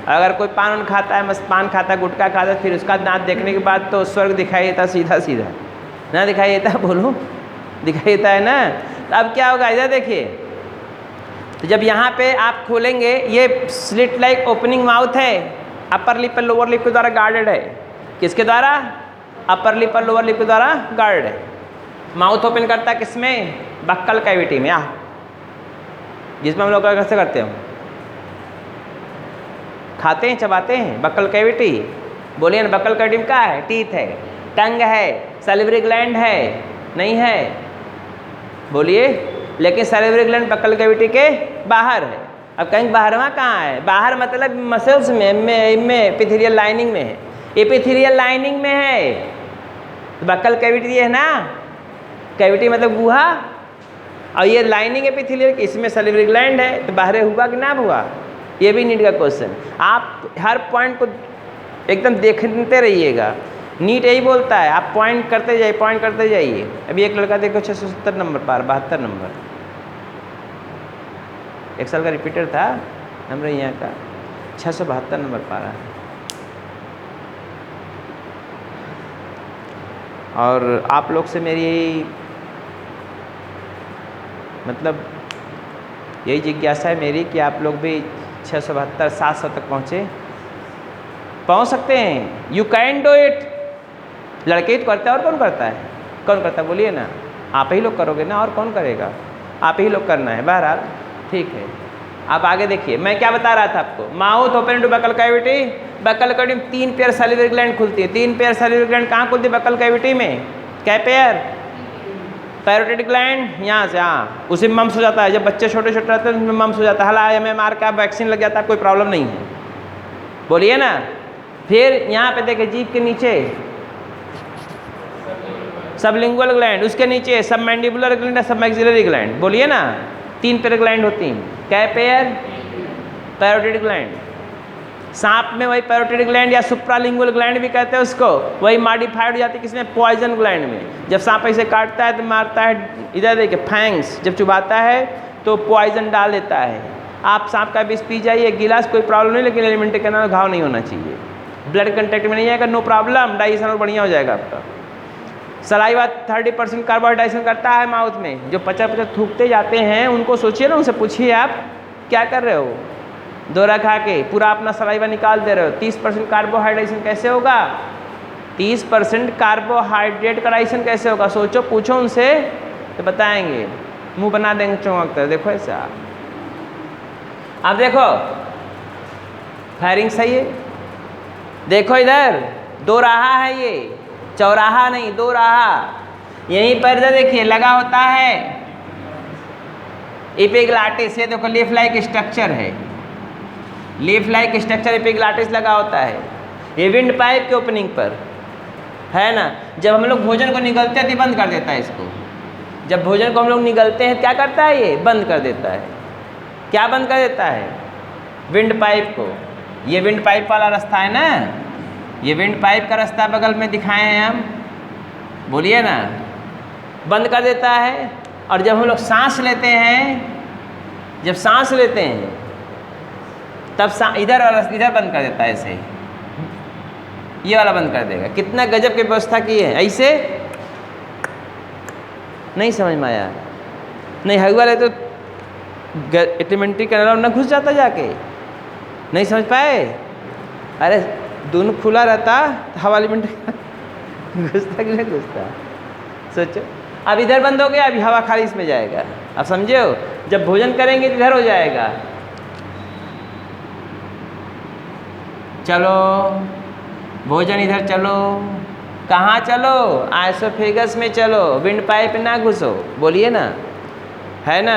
A: अगर कोई पान खाता है, मस्त पान खाता है, गुटखा खाता है, फिर उसका दांत देखने के बाद तो स्वर्ग दिखाई देता सीधा सीधा, ना दिखाई देता? बोलो, दिखाई देता है ना। तो अब क्या होगा, इधर देखिए। तो जब यहाँ पे आप खोलेंगे, ये स्लिट लाइक ओपनिंग माउथ है, अपर लिप और लोअर लिप के द्वारा गार्डेड है। किसके द्वारा? अपर लिप और लोअर लिप के द्वारा गार्ड है। माउथ ओपन करता है किसमें? बक्कल कैविटी में, जिसमें हम लोग कैसे करते हैं, खाते हैं, चबाते हैं, बक्कल कैविटी। बोलिए ना, बक्कल कैविटी में क्या है? टीथ है, टंग है, सैलिवरी ग्लैंड है, नहीं है? बोलिए। लेकिन सैलिवरी ग्लैंड बक्कल कैविटी के बाहर है। अब कहीं बाहरवा कहाँ है? बाहर मतलब मसल्स में एपिथेलियल लाइनिंग में है, एपिथेलियल लाइनिंग में है। तो बक्कल कैविटी है ना, कैविटी मतलब गुहा, और ये लाइनिंग एपिथेलियल, इसमें सैलिवरी ग्लैंड है, तो बाहर हुआ कि ना हुआ? ये भी नीट का क्वेश्चन। आप हर पॉइंट को एकदम देखते रहिएगा, नीट यही बोलता है, आप पॉइंट करते जाइए, पॉइंट करते जाइए। अभी एक लड़का देखो 670 नंबर पार, 72 नंबर, एक साल का रिपीटर था हमारे यहाँ का, 672 नंबर पारा। और आप लोग से मेरी मतलब यही जिज्ञासा है मेरी कि आप लोग भी 672 700 तक पहुँच सकते हैं। You can do it. लड़के तो करते हैं, और कौन करता है? कौन करता है बोलिए ना? आप ही लोग करोगे ना, और कौन करेगा? आप ही लोग करना है। बहरहाल ठीक है, आप आगे देखिए। मैं क्या बता रहा था आपको, mouth open to buccal cavity. Buccal cavity में 3 पेयर सैलिवरी ग्लैंड खुलती है। 3 पेयर सैलिवरी ग्लैंड कहाँ खुलती है बक्कल कैविटी में? क्या पेयर? पैरोटिड ग्लैंड यहाँ से, हाँ, उसी में मम्स हो जाता है। जब बच्चे छोटे छोटे रहते हैं उसमें मम्स हो जाता है, हला MMR का वैक्सीन लग जाता है, कोई प्रॉब्लम नहीं है, बोलिए ना। फिर यहाँ पे देखिए जीभ के नीचे सबलिंगुअल ग्लैंड, उसके नीचे सब मैंडिबुलर ग्लैंड है, सब मैक्सिलरी ग्लैंड, बोलिए ना। 3 पेयर ग्लैंड होती हैं। क्या पेयर? Parotid gland. सांप में वही पैरोटिड ग्लैंड या सुप्रालिंगुअल ग्लैंड भी कहते हैं उसको, वही मॉडिफाइड हो जाती है किसमें? पॉइजन ग्लैंड में। जब सांप ऐसे काटता है तो मारता है, इधर देखिए फैंग्स, जब चुबाता है तो पॉइजन डाल देता है। आप सांप का विष पी जाइए, गिलास, कोई प्रॉब्लम नहीं, लेकिन एलिमेंट्री कैनाल घाव नहीं होना चाहिए, ब्लड कंटेक्ट में नहीं आएगा, नो प्रॉब्लम, डाइजेशन और बढ़िया हो जाएगा आपका। सलाइवा 30% कार्बोहाइड्रेशन करता है माउथ में। जो 50% थूकते जाते हैं उनको सोचिए ना, उनसे पूछिए आप क्या कर रहे हो, दौरा खा के पूरा अपना सलाइवा निकाल दे रहे हो। 30% कार्बोहाइड्रेशन कैसे होगा? 30% कार्बोहाइड्रेट का डाइजेशन कैसे होगा? सोचो, पूछो उनसे तो बताएंगे, मुंह बना देंगे चौंक कर। देखो ऐसा, अब देखो फायरिंग सही है, देखो इधर 2 राहा है, ये चौराहा नहीं 2 राहा। यहीं पर इधर देखिए लगा होता है एपिग्लॉटिस, ये देखो लीफ लाइक स्ट्रक्चर है, लीफ लाइक स्ट्रक्चर एपिग्लॉटिस लगा होता है। ये विंड पाइप के ओपनिंग पर है ना। जब हम लोग भोजन को निगलते हैं तो बंद कर देता है इसको। जब भोजन को हम लोग निगलते हैं क्या करता है? ये बंद कर देता है। क्या बंद कर देता है? विंड पाइप को। ये विंड पाइप वाला रास्ता है ना, ये विंड पाइप का रास्ता बगल में दिखाए हैं हम, बोलिए ना, बंद कर देता है। और जब हम लोग सांस लेते हैं, जब सांस लेते हैं तब इधर वाला इधर बंद कर देता है, ऐसे ये वाला बंद कर देगा। कितना गजब की व्यवस्था की है। ऐसे नहीं समझ में आया? नहीं हवा वाले तो एलिमेंट्री कैनाल में न घुस जाता जाके, नहीं समझ पाए? अरे दोनों खुला रहता तो हवा एलिमेंट्री घुसता कि नहीं घुसता? सोचो, अब इधर बंद हो गया, अभी हवा खाली इसमें जाएगा। अब समझे हो? जब भोजन करेंगे तो इधर हो जाएगा। चलो भोजन इधर चलो, कहाँ चलो? आइसोफेगस में चलो, विंड पाइप ना घुसो, बोलिए ना, है ना।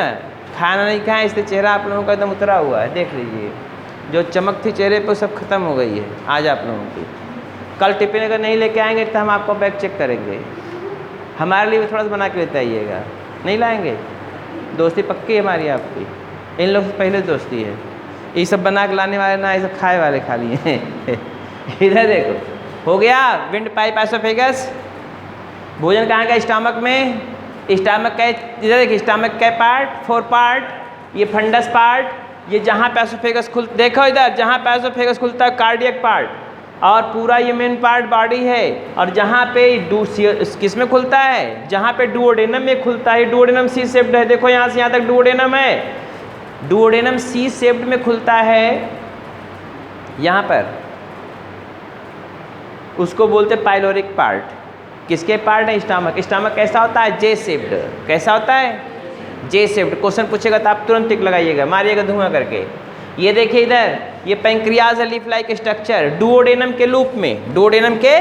A: खाना नहीं खाएं इसलिए चेहरा आप लोगों का एकदम उतरा हुआ है, देख लीजिए। जो चमक थी चेहरे पे सब खत्म हो गई है आज आप लोगों की। कल टिफिन अगर नहीं लेके आएंगे तो हम आपको बैग चेक करेंगे। हमारे लिए भी थोड़ा सा बना के लेते आइएगा। नहीं लाएंगे? दोस्ती पक्की है हमारी आपकी, इन लोग से पहले दोस्ती है। ये सब बना के लाने वाले ना, ये सब खाए वाले खाली हैं। इधर देखो, हो गया विंड पाइप आइसोफेगस। भोजन कहाँ का? स्टमक में। स्टमक का इधर देखिए, स्टमक का पार्ट 4 पार्ट, ये फंडस पार्ट, ये जहाँ पे एसोफेगस खुल, देखो इधर जहाँ पे एसोफेगस खुलता है कार्डियक पार्ट, और पूरा ये मेन पार्ट बॉडी है, और जहाँ पे किस में खुलता है, जहाँ पे डुओडेनम में खुलता है, डुओडेनम सी शेप्ड है, देखो यहाँ से यहाँ तक डुओडेनम है, डुओडेनम सी शेप्ड में खुलता है यहाँ पर, उसको बोलते हैं पाइलोरिक पार्ट। किसके पार्ट है? स्टमक। स्टमक कैसा होता है? जे शेप्ड। कैसा होता है? जे शेप्ड। क्वेश्चन पूछेगा तो आप तुरंत टिक लगाइएगा, मारिएगा धुआं करके। ये देखिए इधर, ये पैंक्रियाज है, लीफ लाइक स्ट्रक्चर, डुओडेनम के लूप में, डुओडेनम के,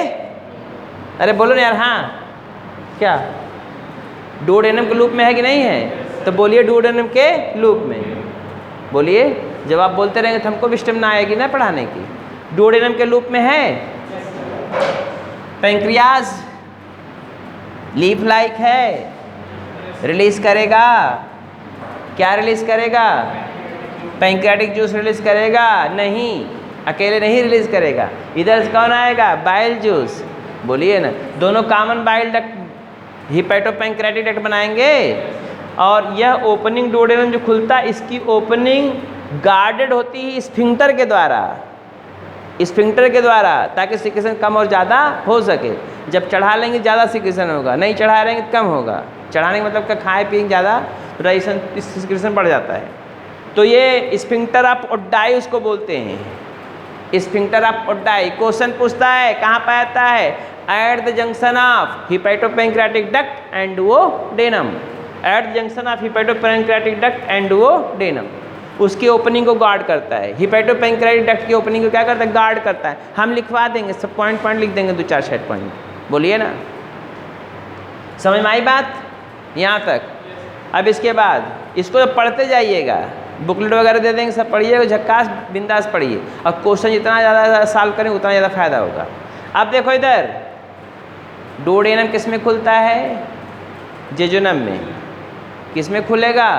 A: अरे बोलो ना यार, हाँ क्या डुओडेनम के लूप में है कि नहीं है? तो बोलिए डुओडेनम के लूप में, बोलिए। जब आप बोलते रहेंगे तो हमको भी स्टेमिना आएगी ना पढ़ाने की। डुओडेनम के लूप में है, पैंक्रियाज लीफ लाइक है, रिलीज करेगा, क्या रिलीज करेगा? पैंक्रियाटिक जूस रिलीज करेगा? नहीं, अकेले नहीं रिलीज करेगा। इधर से कौन आएगा? बाइल जूस, बोलिए ना। दोनों कॉमन बाइल डक्ट, हिपैटोपैंक्रियाटिक डक्ट बनाएंगे, और यह ओपनिंग डुओडेनम जो खुलता है, इसकी ओपनिंग गार्डेड होती है स्फिंक्टर के द्वारा, स्फिंक्टर के द्वारा, ताकि सिक्रेशन कम और ज़्यादा हो सके। जब चढ़ा लेंगे ज़्यादा सिक्रेशन होगा, नहीं चढ़ा लेंगे कम होगा। चढ़ाने का मतलब क्या? खाए पिएंगे ज़्यादा तो सिक्रेशन बढ़ जाता है। तो ये स्फिंक्टर ऑफ ओड्डाई उसको बोलते हैं, स्फिंक्टर ऑफ ओड्डाई। क्वेश्चन पूछता है कहाँ पर आता है? At the junction of hepatopancreatic duct and duodenum, at the junction of hepatopancreatic duct and duodenum, उसकी ओपनिंग को गार्ड करता है। हिपैटोपैंक्रियाटिक डक्ट की ओपनिंग को क्या करता है? गार्ड करता है। हम लिखवा देंगे, सब पॉइंट पॉइंट लिख देंगे, 2-4 सेट पॉइंट, बोलिए ना। समझ में आई बात यहाँ तक? अब इसके बाद इसको जब पढ़ते जाइएगा, बुकलेट वगैरह दे देंगे, सब पढ़िएगा, झक्कास बिंदास पढ़िए, और क्वेश्चन जितना ज़्यादा सॉल्व करें उतना ज़्यादा फायदा होगा। अब देखो इधर, डुओडेनम किस में खुलता है? जेजुनम में। किस में खुलेगा?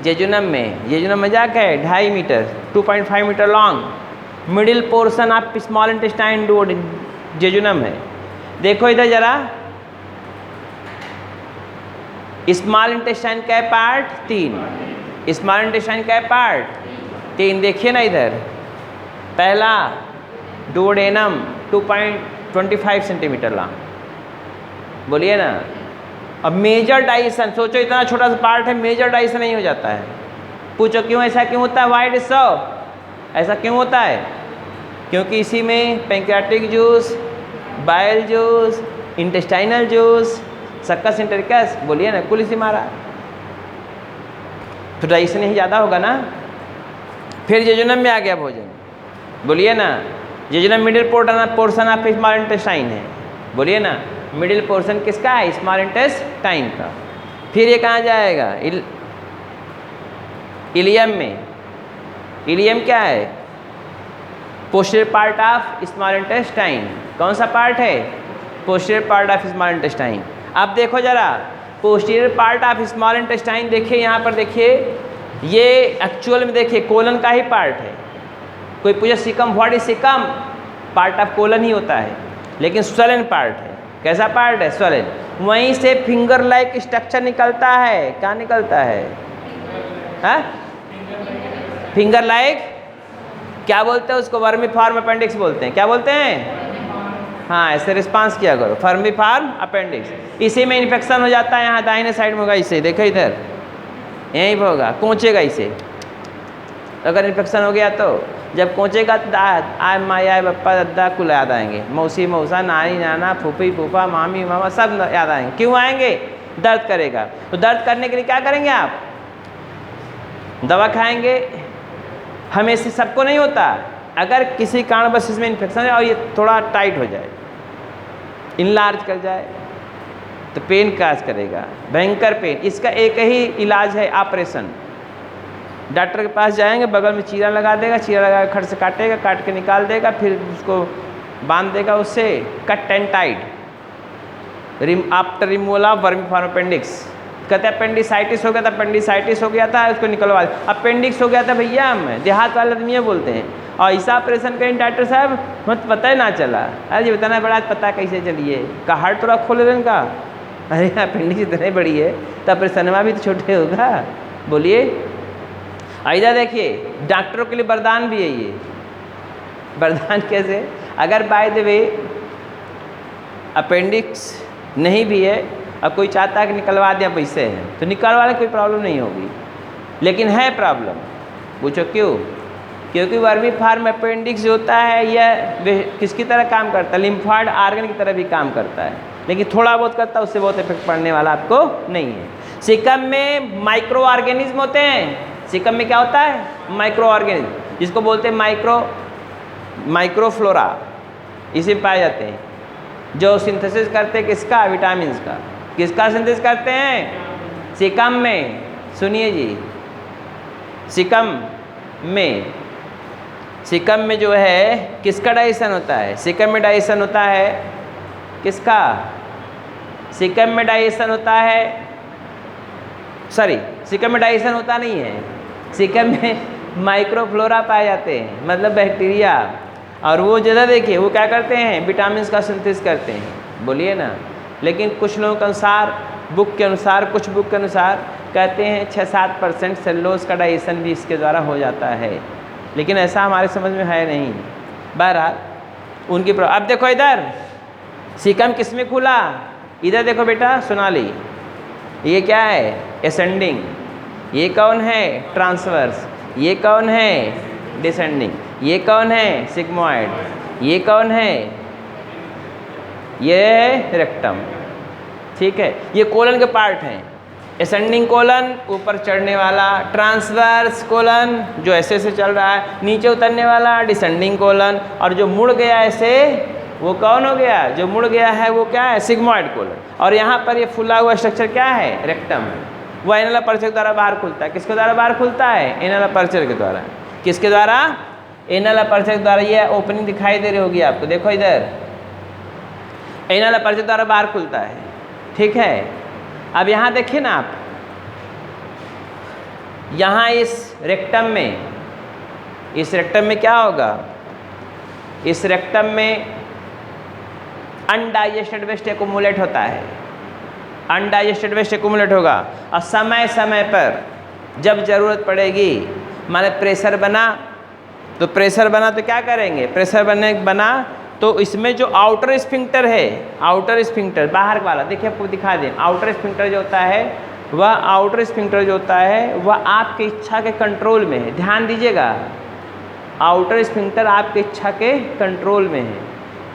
A: जेजुनम में। जेजुनम मजाक है, 2.5 metre, 2.5 metre long, middle portion of small intestine jejunum है। देखो इधर जरा, स्मॉल इंटेस्टाइन का पार्ट 3, स्मॉल इंटेस्टाइन का पार्ट 3, देखिए ना इधर, पहला डुओडेनम 2.25 सेंटीमीटर लॉन्ग, बोलिए ना। अब मेजर डाइजेशन, सोचो इतना छोटा सा पार्ट है, मेजर डाइजेशन नहीं हो जाता है। पूछो क्यों, ऐसा क्यों होता है? वाइड सो, ऐसा क्यों होता है? क्योंकि इसी में pancreatic juice, bile juice, intestinal juice, succus entericus, बोलिए ना, कुल इसी मारा, तो डाइजेशन ही ज़्यादा होगा ना। फिर जेजुनम में आ गया भोजन, बोलिए ना। Jejunum middle portion of small intestine है, बोलिए ना। मिडिल पोर्शन किसका है? स्मॉल इंटेस्टाइन का। फिर ये कहाँ जाएगा? इलियम में। इलियम क्या है? Posterior part of small intestine. कौन सा पार्ट है? Posterior part of small intestine. अब देखो जरा, posterior part of small intestine, देखिए यहाँ पर, देखिए ये एक्चुअल में देखिए कोलन का ही पार्ट है। कोई पूछे caecum, what is caecum? Part of colon ही होता है, लेकिन स्वलन पार्ट है। कैसा पार्ट है? स्वलन। वहीं से फिंगर लाइक स्ट्रक्चर निकलता है। कहाँ निकलता है? हाँ, फिंगर लाइक, क्या बोलते हैं उसको? वर्मीफॉर्म अपेंडिक्स बोलते हैं। क्या बोलते हैं? हाँ, ऐसे रिस्पांस किया करो, वर्मीफॉर्म अपेंडिक्स। इसी में इन्फेक्शन हो जाता है, यहाँ दाहिने साइड में होगा, इसे देखो इधर, यहीं पर होगा, कोंचेगा इसे। अगर इन्फेक्शन हो गया तो जब कोंचेगा तो आय माँ आय पप्पा दादा कुल याद आएंगे, मौसी मौसा, नानी नाना, फूफी फूफा, मामी मामा, सब याद आएंगे। क्यों आएंगे? दर्द करेगा। तो दर्द करने के लिए क्या करेंगे आप? दवा खाएंगे। हमेशा सबको नहीं होता, अगर किसी कारणवश इसमें इन्फेक्शन है और ये थोड़ा टाइट हो जाए, इनलार्ज कर जाए, तो पेन काज करेगा, भयंकर पेन। इसका एक ही इलाज है, ऑपरेशन। डॉक्टर के पास जाएंगे, बगल में चीरा लगा देगा, चीरा लगा के खट से काटेगा, काट के निकाल देगा, फिर उसको बांध देगा, उससे cut and tight, after removal of vermiform appendix. कहते हैं अपेंडिसाइटिस हो गया था, अपेंडिसाइटिस हो गया था, उसको निकलवा दे। अपेंडिक्स हो गया था भैया, हम देहात वाले आदमी बोलते हैं, और ऐसा ऑपरेशन करें डॉक्टर साहब, मत पता ही ना चला। अरे ये बताना बड़ा पता कैसे चलिए, का हार्ट थोड़ा खोले रहे का, अरे अपेंडिक्स इतने बड़ी है तो ऑपरेशनवा भी तो छोटे होगा। बोलिए। इधर देखिए, डॉक्टरों के लिए वरदान भी है ये। वरदान कैसे? अगर बाय द वे अपेंडिक्स नहीं भी है और कोई चाहता है कि निकलवा दें, पैसे हैं तो निकलवा लें, कोई प्रॉब्लम नहीं होगी। लेकिन है प्रॉब्लम, पूछो क्यों? क्योंकि वर्मी फार्म अपेंडिक्स जो होता है यह किसकी तरह काम करता है? लिम्फॉइड ऑर्गन की तरह भी काम करता है, लेकिन थोड़ा बहुत करता है, उससे बहुत इफेक्ट पड़ने वाला आपको नहीं है। सिकम में माइक्रो ऑर्गेनिज्म होते हैं। सिकम में क्या होता है? माइक्रो ऑर्गेनिज्म, जिसको बोलते हैं माइक्रोफ्लोरा, इसे पाए जाते हैं, जो सिंथेसिस करते हैं किसका? विटामिन का। किसका सिंथेसिस करते हैं? सिकम में। सुनिए जी, सिकम में जो है किसका डाइजेशन होता है? सिकम में डाइजेशन होता है किसका? सिकम में डाइजेशन होता है, सॉरी, सिकम में डाइजेशन होता नहीं है। सिकम में माइक्रोफ्लोरा पाए जाते हैं, मतलब बैक्टीरिया, और वो ज़्यादा देखिए वो क्या करते हैं? विटामिन का सिंथेसिस करते हैं। बोलिए ना। लेकिन कुछ लोगों के अनुसार, बुक के अनुसार, कुछ बुक के अनुसार कहते हैं 6-7% सेलुलोज का डाइजेशन भी इसके द्वारा हो जाता है, लेकिन ऐसा हमारे समझ में है नहीं। बहरहाल उनकी अब देखो इधर सिकम किस में खुला? इधर देखो बेटा सोनाली, ये क्या है? असेंडिंग। ये कौन है? ट्रांसवर्स। ये कौन है? डिसेंडिंग। ये कौन है? सिग्मोइड। ये कौन है? ये रेक्टम। ठीक है, ये कोलन के पार्ट हैं। असेंडिंग कोलन ऊपर चढ़ने वाला, ट्रांसवर्स कोलन जो ऐसे से चल रहा है, नीचे उतरने वाला डिसेंडिंग कोलन, और जो मुड़ गया ऐसे वो कौन हो गया? जो मुड़ गया है वो क्या है? Sigmoid colon. और यहाँ पर ये फुला हुआ स्ट्रक्चर क्या है? रेक्टम है। वो एनल अपर्चर के द्वारा बाहर खुलता है। किसके द्वारा बाहर खुलता है? एनल अपर्चर के द्वारा। किसके द्वारा? एनल अपर्चर के द्वारा। ये ओपनिंग दिखाई दे रही होगी आपको, देखो इधर, एनल अपर्चर द्वारा बाहर खुलता है। ठीक है, अब यहाँ देखिए ना आप, यहाँ इस रेक्टम में क्या होगा? इस रेक्टम में अनडाइजेस्टेड वेस्ट एक्युमुलेट होता है। अनडाइजेस्टेड वेस्ट एक्युमुलेट होगा, और समय समय पर जब ज़रूरत पड़ेगी, माने प्रेशर बना तो क्या करेंगे? प्रेशर बना तो इसमें जो आउटर स्फिंक्टर है, आउटर स्फिंक्टर बाहर वाला, देखिए आपको दिखा दें, आउटर स्फिंक्टर जो होता है वह आपकी इच्छा के कंट्रोल में है। ध्यान दीजिएगा, आउटर स्फिंक्टर आपकी इच्छा के कंट्रोल में है,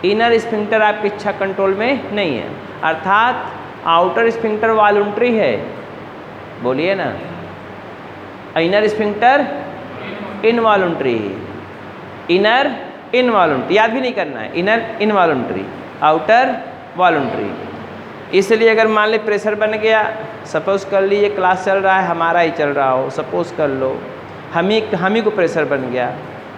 A: इनर स्फिंक्टर आपकी इच्छा कंट्रोल में नहीं है। अर्थात आउटर स्फिंक्टर वॉलंटरी है। बोलिए ना। Inner sphincter involuntary, inner involuntary, याद भी नहीं करना है, इनर इनवॉलंटरी, आउटर वॉलंटरी। इसलिए अगर मान ली प्रेशर बन गया, सपोज कर लीजिए क्लास चल रहा है, हमारा ही चल रहा हो, सपोज कर लो हम ही को प्रेशर बन गया,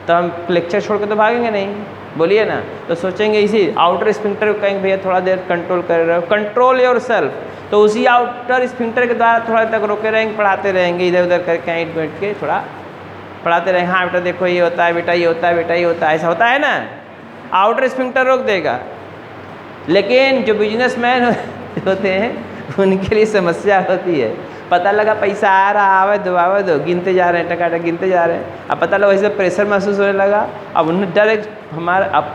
A: तो हम लेक्चर छोड़ के तो भागेंगे नहीं। बोलिए ना। तो सोचेंगे इसी आउटर स्फिंक्टर को कहेंगे भैया थोड़ा देर कंट्रोल कर रहे हो, कंट्रोल योर सेल्फ, तो उसी आउटर स्फिंक्टर के द्वारा थोड़ा तक रोके रहेंगे, पढ़ाते रहेंगे, इधर उधर करके ईंट बैठ के थोड़ा पढ़ाते रहेंगे। हाँ बेटा देखो ये होता है, बेटा ये होता है, बेटा ये होता है, ऐसा होता है ना। आउटर स्फिंक्टर रोक देगा। लेकिन जो बिजनेसमैन होते हैं उनके लिए समस्या होती है। पता लगा पैसा आ रहा, आवे दो गिनते जा रहे हैं, टकाटक गिनते जा रहे हैं। अब पता लगा वैसे प्रेशर महसूस होने लगा। अब उन्हें डायरेक्ट हमारे अब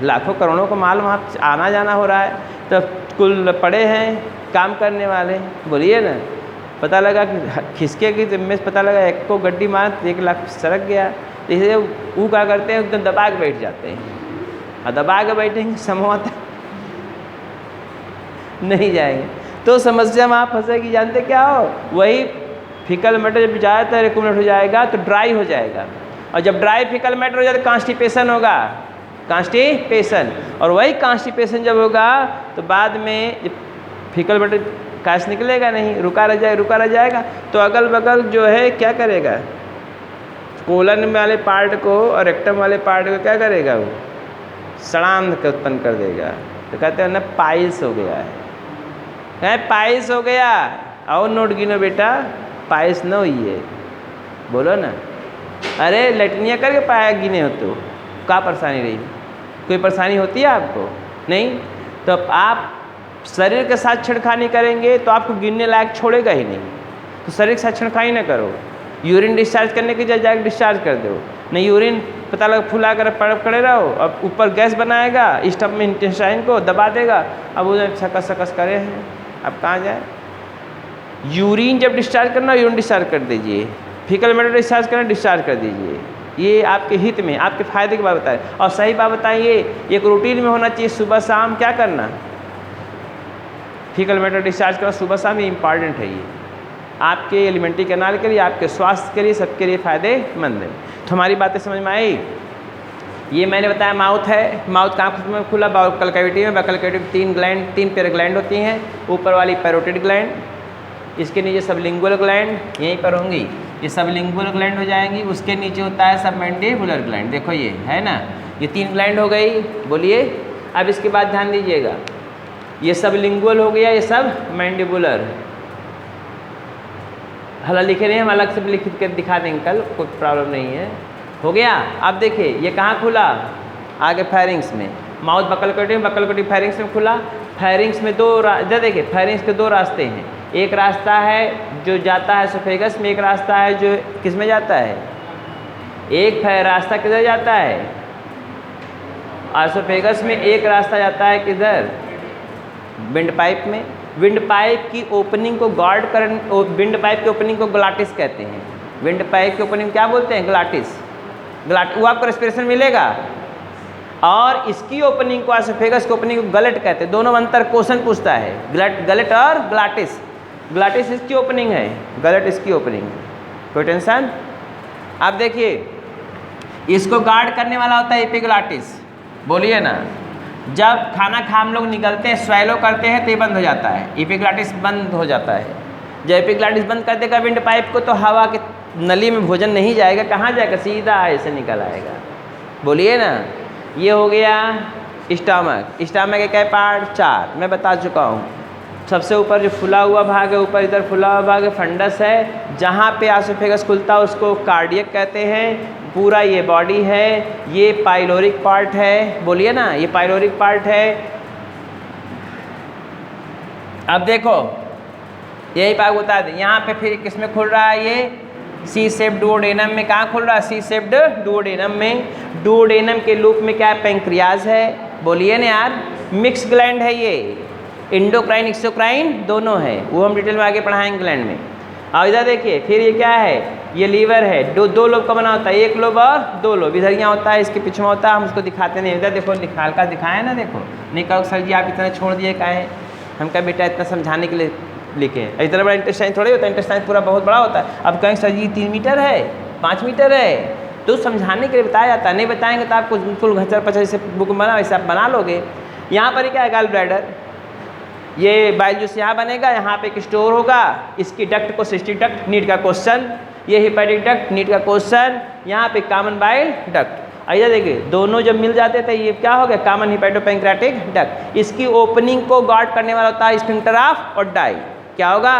A: लाखों करोड़ों का माल वहाँ आना जाना हो रहा है, तो कुल पड़े हैं काम करने वाले। बोलिए ना। पता लगा कि खिसके की जिम्मे पता लगा एक को गड्डी मार 1 लाख सड़क गया, तो इसलिए वो क्या करते हैं एकदम दबा के बैठ जाते हैं, और दबा के बैठेंगे समूह तक नहीं जाएंगे, तो समस्या वहाँ फंसेगी। जानते क्या हो? वही फीकल मैटर जब ज़्यादातर एक्युमुलेट हो जाएगा तो ड्राई हो जाएगा, और जब ड्राई फीकल मैटर हो जाए तो कॉन्स्टिपेशन होगा, कॉन्स्टिपेशन। और वही कॉन्स्टिपेशन जब होगा तो बाद में जब फीकल मैटर काश निकलेगा नहीं, रुका रह जाएगा, तो अगल बगल जो है क्या करेगा? कोलन वाले पार्ट को और रेक्टम वाले पार्ट को क्या करेगा? वो सड़ांध का उत्पन्न कर देगा। तो कहते हैं ना पाइल्स हो गया है, पाइल्स हो गया। और नोट गिनो बेटा, पाइल्स न हुई है, बोलो ना। अरे लेटनिया करके पाया गिने हो तो क्या परेशानी रही? कोई परेशानी होती है आपको? नहीं। तो आप शरीर के साथ छेड़खानी करेंगे तो आपको गिनने लायक छोड़ेगा ही नहीं, तो शरीर के साथ छेड़खानी ना करो। यूरिन डिस्चार्ज करने की जगह जाकर डिस्चार्ज कर दो, नहीं यूरिन पता लगा फुला कर पड़े रहो, अब ऊपर गैस बनाएगा, स्टमक में इंटेस्टाइन को दबा देगा, अब वो सकस सकस करे हैं, अब कहाँ जाए। यूरिन जब डिस्चार्ज करना यूरिन डिस्चार्ज कर दीजिए, फीकल मैटर डिस्चार्ज करना डिस्चार्ज कर दीजिए, ये आपके हित में आपके फ़ायदे की बात बताएं। और सही बात बताइए, एक रूटीन में होना चाहिए, सुबह शाम क्या करना, फीकल मैटर डिस्चार्ज करना सुबह शाम, ये इंपॉर्टेंट है। ये आपके एलिमेंट्री कैनाल के लिए, आपके स्वास्थ्य के लिए, सबके लिए फ़ायदेमंद है। तो हमारी बातें समझ में आई। ये मैंने बताया माउथ है, माउथ कहाँ में खुला, बकल कैविटी में। बकल कैविटी में तीन पेयर ग्लैंड होती हैं, ऊपर वाली पैरोटिड ग्लैंड, इसके नीचे सबलिंगुअल ग्लैंड यहीं पर होंगी, ये सबलिंगुअल ग्लैंड हो जाएंगी। उसके नीचे होता है सबमैंडिबुलर ग्लैंड, देखो ये है ना, ये 3 ग्लैंड हो गई। बोलिए अब इसके बाद ध्यान दीजिएगा, ये सबलिंगुअल हो गया, ये सब मैंडिबुलर। हला लिखे नहीं, हम अलग से लिख कर दिखा देंगे कल, कोई प्रॉब्लम नहीं है। हो गया। अब देखिए ये कहाँ खुला, आगे फेरिंग्स में। माउथ बकल कैविटी में, बकल कैविटी फेरिंग्स में खुला। फेरिंग्स में इधर देखिए, फेरिंग्स के 2 रास्ते हैं, एक रास्ता है जो जाता है एसोफेगस में, एक रास्ता है जो किस में जाता है, एक रास्ता किधर जाता है एसोफेगस में, एक रास्ता जाता है किधर, विंड पाइप में। विंड पाइप की ओपनिंग को गार्ड कर, विंड पाइप की ओपनिंग को ग्लाटिस कहते हैं। विंड पाइप की ओपनिंग क्या बोलते हैं, ग्लाटिस। वो आपको रेस्पिरेशन मिलेगा। और इसकी ओपनिंग को, एसोफेगस की ओपनिंग को गलट कहते हैं। दोनों में अंतर क्वेश्चन पूछता है, गलट और ग्लाटिस। ग्लाटिस इसकी ओपनिंग है, गलट इसकी ओपनिंग है। कोई टेंशन। आप देखिए इसको गार्ड करने वाला होता है एपिग्लाटिस। बोलिए ना, जब खाना खा हम लोग निकलते हैं, स्वैलो करते हैं तो ये बंद हो जाता है, एपिग्लाटिस बंद हो जाता है। जब एपिग्लाटिस बंद कर देगा विंड पाइप को, तो हवा के नली में भोजन नहीं जाएगा, कहाँ जाएगा, सीधा ऐसे निकल आएगा। बोलिए ना। ये हो गया स्टमक। स्टमक के क्या पार्ट, 4 मैं बता चुका हूँ। सबसे ऊपर जो फुला हुआ भाग है, ऊपर इधर फुला हुआ भाग है, फंडस है, जहाँ पे एसोफेगस खुलता है उसको कार्डियक कहते हैं। पूरा ये बॉडी है, ये पाइलोरिक पार्ट है। बोलिए ना, ये पाइलोरिक पार्ट है। अब देखो यही पार्ट बता दें, यहाँ पे फिर किसमें खुल रहा है, ये सी शेप्ड डुओडेनम में। कहाँ खुल रहा है, सी शेप्ड डुओडेनम में। डुओडेनम के लूप में क्या है, पैंक्रियाज है। बोलिए ना यार, मिक्स ग्लैंड है ये, इंडोक्राइन एक्सोक्राइन दोनों है, वो हम डिटेल में आगे पढ़ाएंगे ग्लैंड में। और इधर देखिए फिर ये क्या है, ये लीवर है। दो लोब का बना होता है, एक लोब और 2 लोब। इधर यहाँ होता है, इसके पीछे में होता है, हम उसको दिखाते नहीं। इधर देखो हल्का दिखाए ना, देखो नहीं कहो सर जी आप इतना छोड़ दिए काहे, हम क्या बेटा इतना समझाने के लिए लिखे। इतना बड़ा इंटेस्टाइन थोड़ी होता है, इंटेस्टाइन पूरा बहुत बड़ा होता है। अब कहेंगे सर जी 3 मीटर है, 5 मीटर है, तो समझाने के लिए बताया जाता है। नहीं बताएंगे तो आपको फुल घचर पचर जैसे बुक बना वैसे आप बना लोगे। यहाँ पर क्या है, गॉल ब्लैडर, ये बाइल जूस यहाँ बनेगा, यहाँ पे एक स्टोर होगा, इसकी डक्ट को सिस्टिक डक्ट, नीट का क्वेश्चन। ये हिपैटिक डक्ट, नीट का क्वेश्चन। यहाँ पे कॉमन बाइल डक्ट। आइए देखिए, दोनों जब मिल जाते थे ये क्या हो गया, कॉमन हिपैटोपैंक्रियाटिक डक्ट। इसकी ओपनिंग को गार्ड करने वाला होता है स्फिंक्टर ऑफ ओडाई। क्या होगा,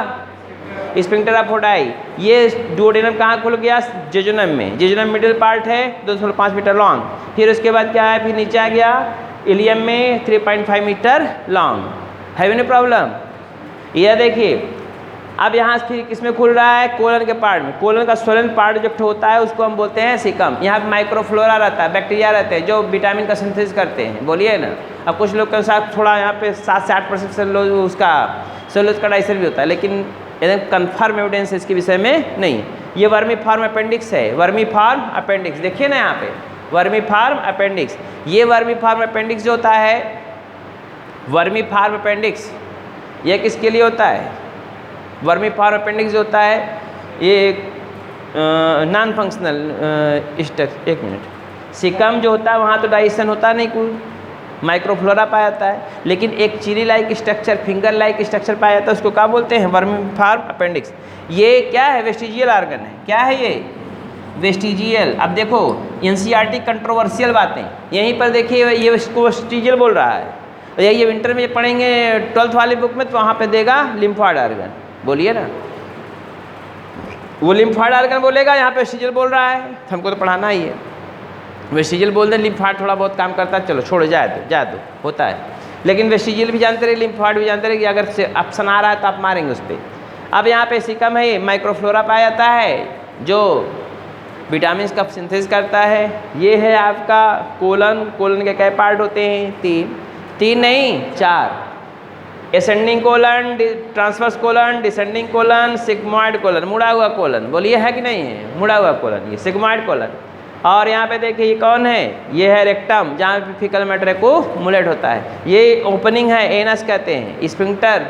A: स्फिंक्टर ऑफ ओडाई। ये डुओडेनम कहाँ खुल गया, जेजुनम में। जेजुनम मिडिल पार्ट है, 2.5 मीटर लॉन्ग। फिर उसके बाद क्या है, फिर नीचे आ गया इलियम में 3.5 मीटर लॉन्ग। है नहीं प्रॉब्लम। यह देखिए अब यहाँ फिर किसमें खुल रहा है, कोलन के पार्ट में। कोलन का स्वलन पार्ट जो होता है उसको हम बोलते हैं सिकम। यहाँ पे माइक्रोफ्लोरा रहता है, बैक्टीरिया रहते हैं जो विटामिन का सिंथेसिस करते हैं। बोलिए ना। अब कुछ लोग के अनुसार थोड़ा यहाँ पे 7 से 8% सेलुलोज उसका सेलुलोज का डाइसर भी होता है, लेकिन एकदम कन्फर्म एविडेंस इसके विषय में नहीं। ये वर्मी फार्म अपेंडिक्स है, वर्मी फार्म अपेंडिक्स। देखिए ना यहाँ पे वर्मी फार्म अपेंडिक्स। ये वर्मी फार्म अपेंडिक्स जो होता है, वर्मी फार्म अपेंडिक्स, ये किसके लिए होता है, वर्मी फार्म अपेंडिक्स जो होता है ये नॉन फंक्शनल स्ट्रक्चर। एक मिनट, सिकम जो होता है वहाँ तो डाइजेशन होता नहीं, कोई माइक्रोफ्लोरा पाया जाता है, लेकिन एक villi like structure, finger like structure पाया जाता है, उसको क्या बोलते हैं, वर्मी फार्म अपेंडिक्स। ये क्या है, वेस्टिजियल ऑर्गन है। क्या है ये, वेस्टिजियल। अब देखो एनसीईआरटी कंट्रोवर्शियल बातें यहीं पर देखिए, ये इसको वेस्टिजियल बोल रहा है। ये विंटर में पढ़ेंगे 12th वाली बुक में, तो वहाँ पे देगा लिम्फॉइड ऑर्गन। बोलिए ना, वो लिम्फॉइड ऑर्गन बोलेगा, यहाँ पे वेस्टिजियल बोल रहा है, तो हमको तो पढ़ाना ही है। वेस्टिजियल बोल दें, लिम्फॉइड थोड़ा बहुत काम करता है, चलो छोड़ो, जाए दो होता है। लेकिन वेस्टिजियल भी जानते रहे, लिम्फोइड भी जानते रहे कि अगर ऑप्शन आ रहा है तो आप मारेंगे उस पर। अब यहाँ पे सीकम है, माइक्रोफ्लोरा पाया जाता है जो विटामिन का सिंथेसिस करता है। ये है आपका कोलन। कोलन के कई पार्ट होते हैं? तीन नहीं 4। Ascending colon, transverse colon, descending colon, sigmoid colon, मुड़ा हुआ कोलन। बोलिए है कि नहीं है? मुड़ा हुआ कोलन, ये सिग्मोइड कोलन। और यहाँ पे देखिए ये कौन है? ये है रेक्टम, जहाँ पे फीकल मैटर को मुलेट होता है। ये ओपनिंग है, एनस कहते हैं। स्फिंक्टर,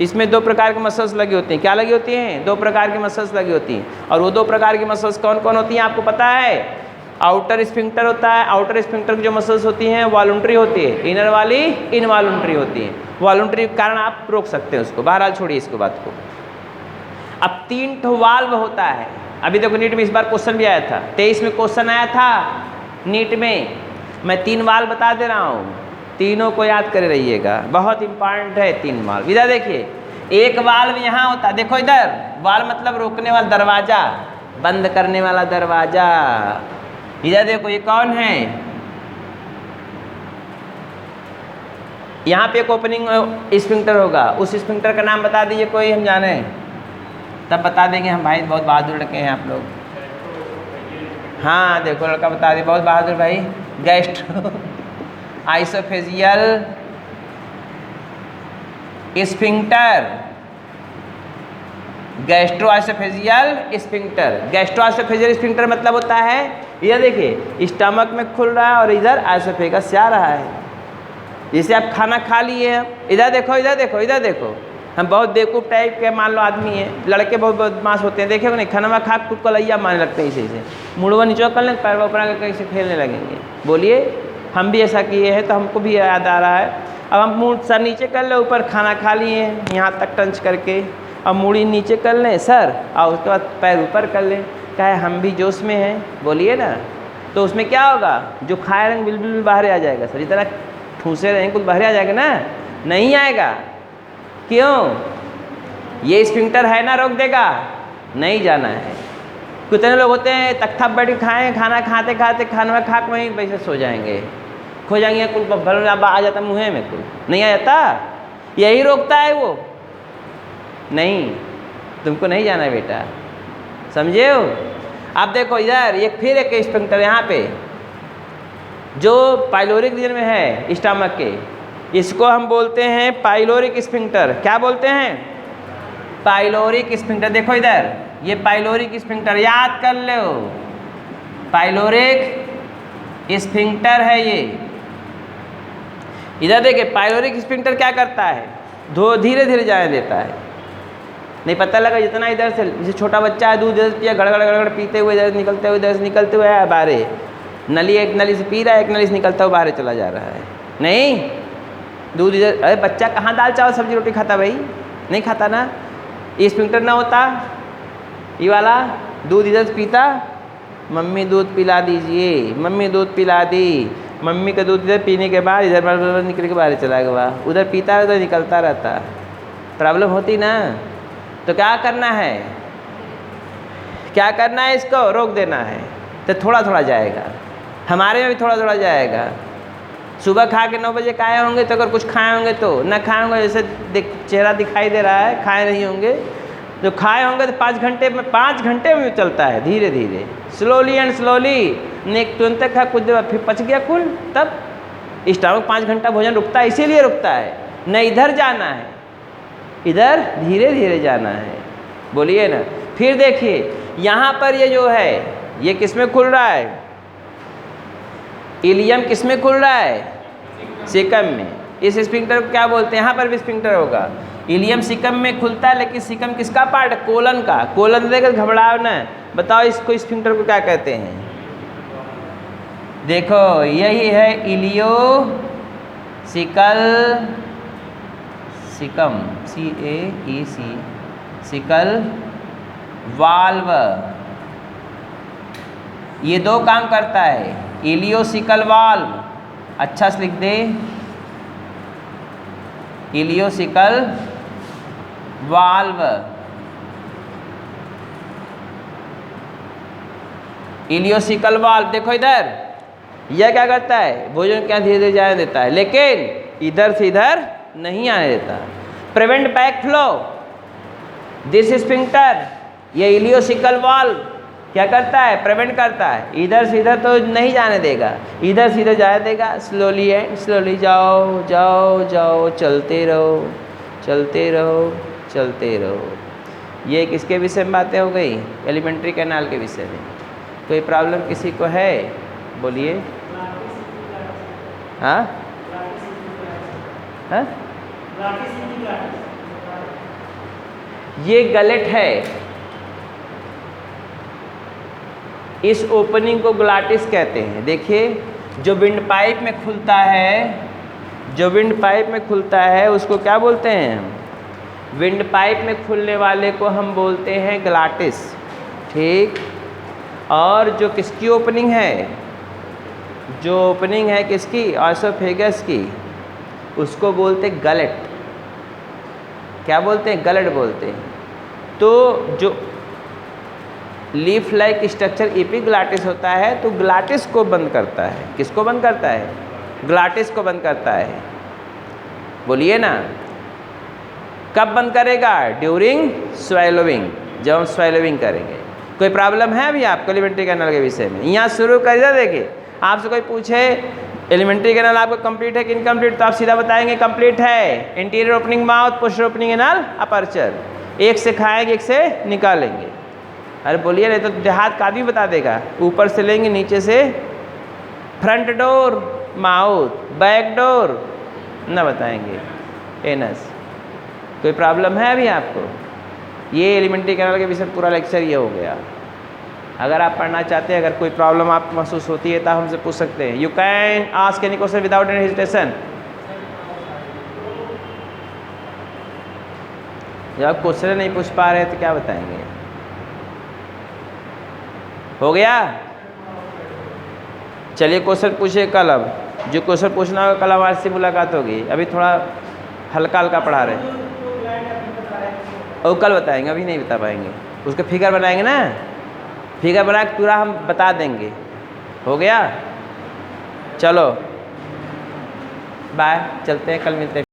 A: इसमें 2 प्रकार की मसल्स लगी होती हैं। क्या लगी होती हैं? 2 प्रकार की मसल्स लगी होती हैं। और वो 2 प्रकार की मसल्स कौन कौन होती हैं आपको पता है? आउटर स्फिंक्टर होता है। आउटर स्फिंक्टर की जो मसल्स होती हैं वॉलंटरी होती है, इनर वाली इनवॉलंटरी होती है। वॉलंटरी के कारण आप रोक सकते हैं उसको। बहरहाल छोड़िए इसको बात को। अब 3 ठो वाल्व होता है। अभी देखो नीट में इस बार क्वेश्चन भी आया था, 23 में क्वेश्चन आया था नीट में। मैं 3 वाल्व बता दे रहा हूँ, तीनों को याद करे रहिएगा, बहुत इंपॉर्टेंट है 3 वाल्व। इधर देखिए, एक वाल्व यहाँ होता है, देखो इधर, वाल्व मतलब रोकने वाला दरवाजा, बंद करने वाला दरवाजा। इधर देखो ये कौन है? यहाँ पे एक ओपनिंग स्फिंक्टर होगा, उस स्फिंक्टर का नाम बता दीजिए कोई, हम जाने तब बता देंगे हम। भाई बहुत बहादुर लड़के हैं आप लोग। हाँ देखो लड़का बता दे, बहुत बहादुर भाई। Gastro oesophageal sphincter, gastro oesophageal sphincter. Gastro oesophageal sphincter मतलब होता है, ये देखिए स्टमक में खुल रहा है और इधर आइसोफेगस से आ रहा है। जैसे आप खाना खा लिए हैं, इधर देखो इधर देखो इधर देखो, हम बहुत बेवकूफ़ टाइप के मान लो आदमी हैं, लड़के बहुत बदमाश होते हैं, देखे नहीं, खाना खा खुद को लैया मारने लगते हैं। इसे मुड़वा नीचे कर लें, पैर ऊपर आकर कैसे खेलने लगेंगे। बोलिए, हम भी ऐसा किए हैं तो हमको भी याद आ रहा है। अब हम मुँह सर नीचे कर लें, ऊपर खाना खा लिए यहाँ तक टंच करके, अब मूड़ी नीचे कर लें सर, और उसके बाद पैर ऊपर कर लें, क्या है हम भी जोश में हैं। बोलिए ना, तो उसमें क्या होगा? जो खाए रंग बिल्कुल बाहर आ जाएगा सर, इतना ठूसे रहेंगे कुछ बाहर आ जाएगा ना? नहीं आएगा। क्यों? ये स्फिंक्टर है ना, रोक देगा, नहीं जाना है। कितने लोग होते हैं तख्ता बैठ के खाएँ, खाना खाते खाते खाना खा के वहीं वैसे सो जाएंगे, खो जाएंगे, कुल भर आ जाता मुँह में, कुल नहीं आ जाता। यही रोकता है वो। नहीं, तुमको नहीं जाना है बेटा, समझे हो? आप देखो इधर एक फिर एक स्फिंक्टर यहाँ पे जो पाइलोरिक रीजन में है स्टमक के, इसको हम बोलते हैं पाइलोरिक स्फिंक्टर। क्या बोलते हैं? Pyloric sphincter. देखो इधर, ये पाइलोरिक स्फिंक्टर याद कर लो, पाइलोरिक स्फिंक्टर है ये। इधर देखिए, पाइलोरिक स्फिंक्टर क्या करता है? धीरे धीरे जाने देता है। नहीं पता लगा जितना इधर से, जैसे छोटा बच्चा है दूध इधर से पिया, गड़गड़ गड़गड़ पीते हुए इधर निकलते हुए, इधर से निकलते हुए है बाहर, नली एक नली से पी रहा है, एक नली से निकलता हुआ बाहर चला जा रहा है। नहीं, दूध इधर, अरे बच्चा कहाँ दाल चावल सब्जी रोटी खाता भाई? नहीं खाता ना। ये स्फिंक्टर ना होता, ये वाला दूध इधर से पीता, मम्मी दूध पिला दीजिए, मम्मी दूध पिला दी, मम्मी का दूध इधर पीने के बाद इधर निकल के बाहर चला गया, उधर पीता उधर निकलता रहता, प्रॉब्लम होती ना। तो क्या करना है? क्या करना है? इसको रोक देना है। तो थोड़ा थोड़ा जाएगा, हमारे में भी थोड़ा थोड़ा जाएगा। सुबह खा के 9 बजे खाए होंगे तो अगर कुछ खाए होंगे तो न खाए होंगे, जैसे चेहरा दिखाई दे रहा है, खाए नहीं होंगे। जो खाए होंगे तो 5 घंटे में चलता है, धीरे धीरे, स्लोली एंड स्लोली। नेक तुरंत खा, कुछ देर फिर पच गया कुल, तब स्टमक 5 घंटा भोजन रुकता है, इसीलिए रुकता है। न इधर जाना है, इधर धीरे धीरे जाना है। बोलिए ना। फिर देखिए यहाँ पर ये जो है, ये किस में खुल रहा है? इलियम किस में खुल रहा है? सिकम में। इस स्फिंक्टर को क्या बोलते हैं? यहाँ पर भी स्फिंक्टर होगा। इलियम सिकम में खुलता है, लेकिन सिकम किसका पार्ट है? कोलन का। कोलन देखकर घबराओ ना, बताओ इसको स्फिंक्टर को क्या कहते हैं? देखो यही है ileo caecal, caecum, CAEC, caecal valve. ये 2 काम करता है, इलियोसिकल वाल्व, अच्छा से लिख दे, इलियोसिकल वाल्व। इलियोसिकल वाल्व देखो इधर, यह क्या करता है? भोजन क्या धीरे धीरे जाने देता है, लेकिन इधर से इधर नहीं आने देता। Prevent back flow, this sphincter, ये इलियोसिकल वाल्व क्या करता है? प्रिवेंट करता है। इधर से इधर तो नहीं जाने देगा, इधर से इधर जाने देगा। स्लोली एंड स्लोली जाओ जाओ जाओ, चलते रहो चलते रहो चलते रहो। ये किसके विषय में बातें हो गई? एलिमेंट्री कैनाल के विषय में। कोई प्रॉब्लम किसी को है? बोलिए। हाँ हाँ, ये गलेट है। इस ओपनिंग को ग्लाटिस कहते हैं। देखिए, जो विंड पाइप में खुलता है, जो विंड पाइप में खुलता है उसको क्या बोलते हैं? विंड पाइप में खुलने वाले को हम बोलते हैं ग्लाटिस, ठीक। और जो किसकी ओपनिंग है, जो ओपनिंग है किसकी? ऑसोफेगस की, उसको बोलते गलेट। क्या बोलते हैं? गलेट बोलते हैं। तो जो लीफ लाइक स्ट्रक्चर एपिग्लाटिस होता है, तो ग्लाटिस को बंद करता है। किसको बंद करता है? ग्लाटिस को बंद करता है। बोलिए ना, कब बंद करेगा? ड्यूरिंग स्वेलोविंग, जब हम स्वेलोविंग करेंगे। कोई प्रॉब्लम है अभी आपको एलिमेंट्री कैनाल के विषय में? यहाँ शुरू करिए। देखिए, आपसे कोई पूछे एलिमेंट्री कैनाल आपको कंप्लीट है कि इनकम्प्लीट, तो आप सीधा बताएंगे कंप्लीट है। Interior opening mouth, poster opening anal, aperture, एक से खाएंगे एक से निकालेंगे। अरे बोलिए, नहीं तो देहात का भी बता देगा। ऊपर से लेंगे, नीचे से front door mouth, back door ना बताएंगे, एनस। कोई प्रॉब्लम है अभी आपको? ये एलिमेंट्री कैनाल के विषय पूरा लेक्चर ये हो गया। अगर आप पढ़ना चाहते हैं, अगर कोई प्रॉब्लम आपको महसूस होती है तो आप हमसे पूछ सकते हैं। You can ask any question without any hesitation. जब आप क्वेश्चन नहीं पूछ पा रहे तो क्या बताएंगे? हो गया? चलिए क्वेश्चन पूछिए कल। अब जो क्वेश्चन पूछना होगा कल हमारे से मुलाकात होगी। अभी थोड़ा हल्का हल्का पढ़ा रहे, और कल बताएंगे, अभी नहीं बता पाएंगे। उसका फिगर बनाएंगे ना, फिगर बना के पूरा हम बता देंगे। हो गया? चलो बाय, चलते हैं, कल मिलते हैं।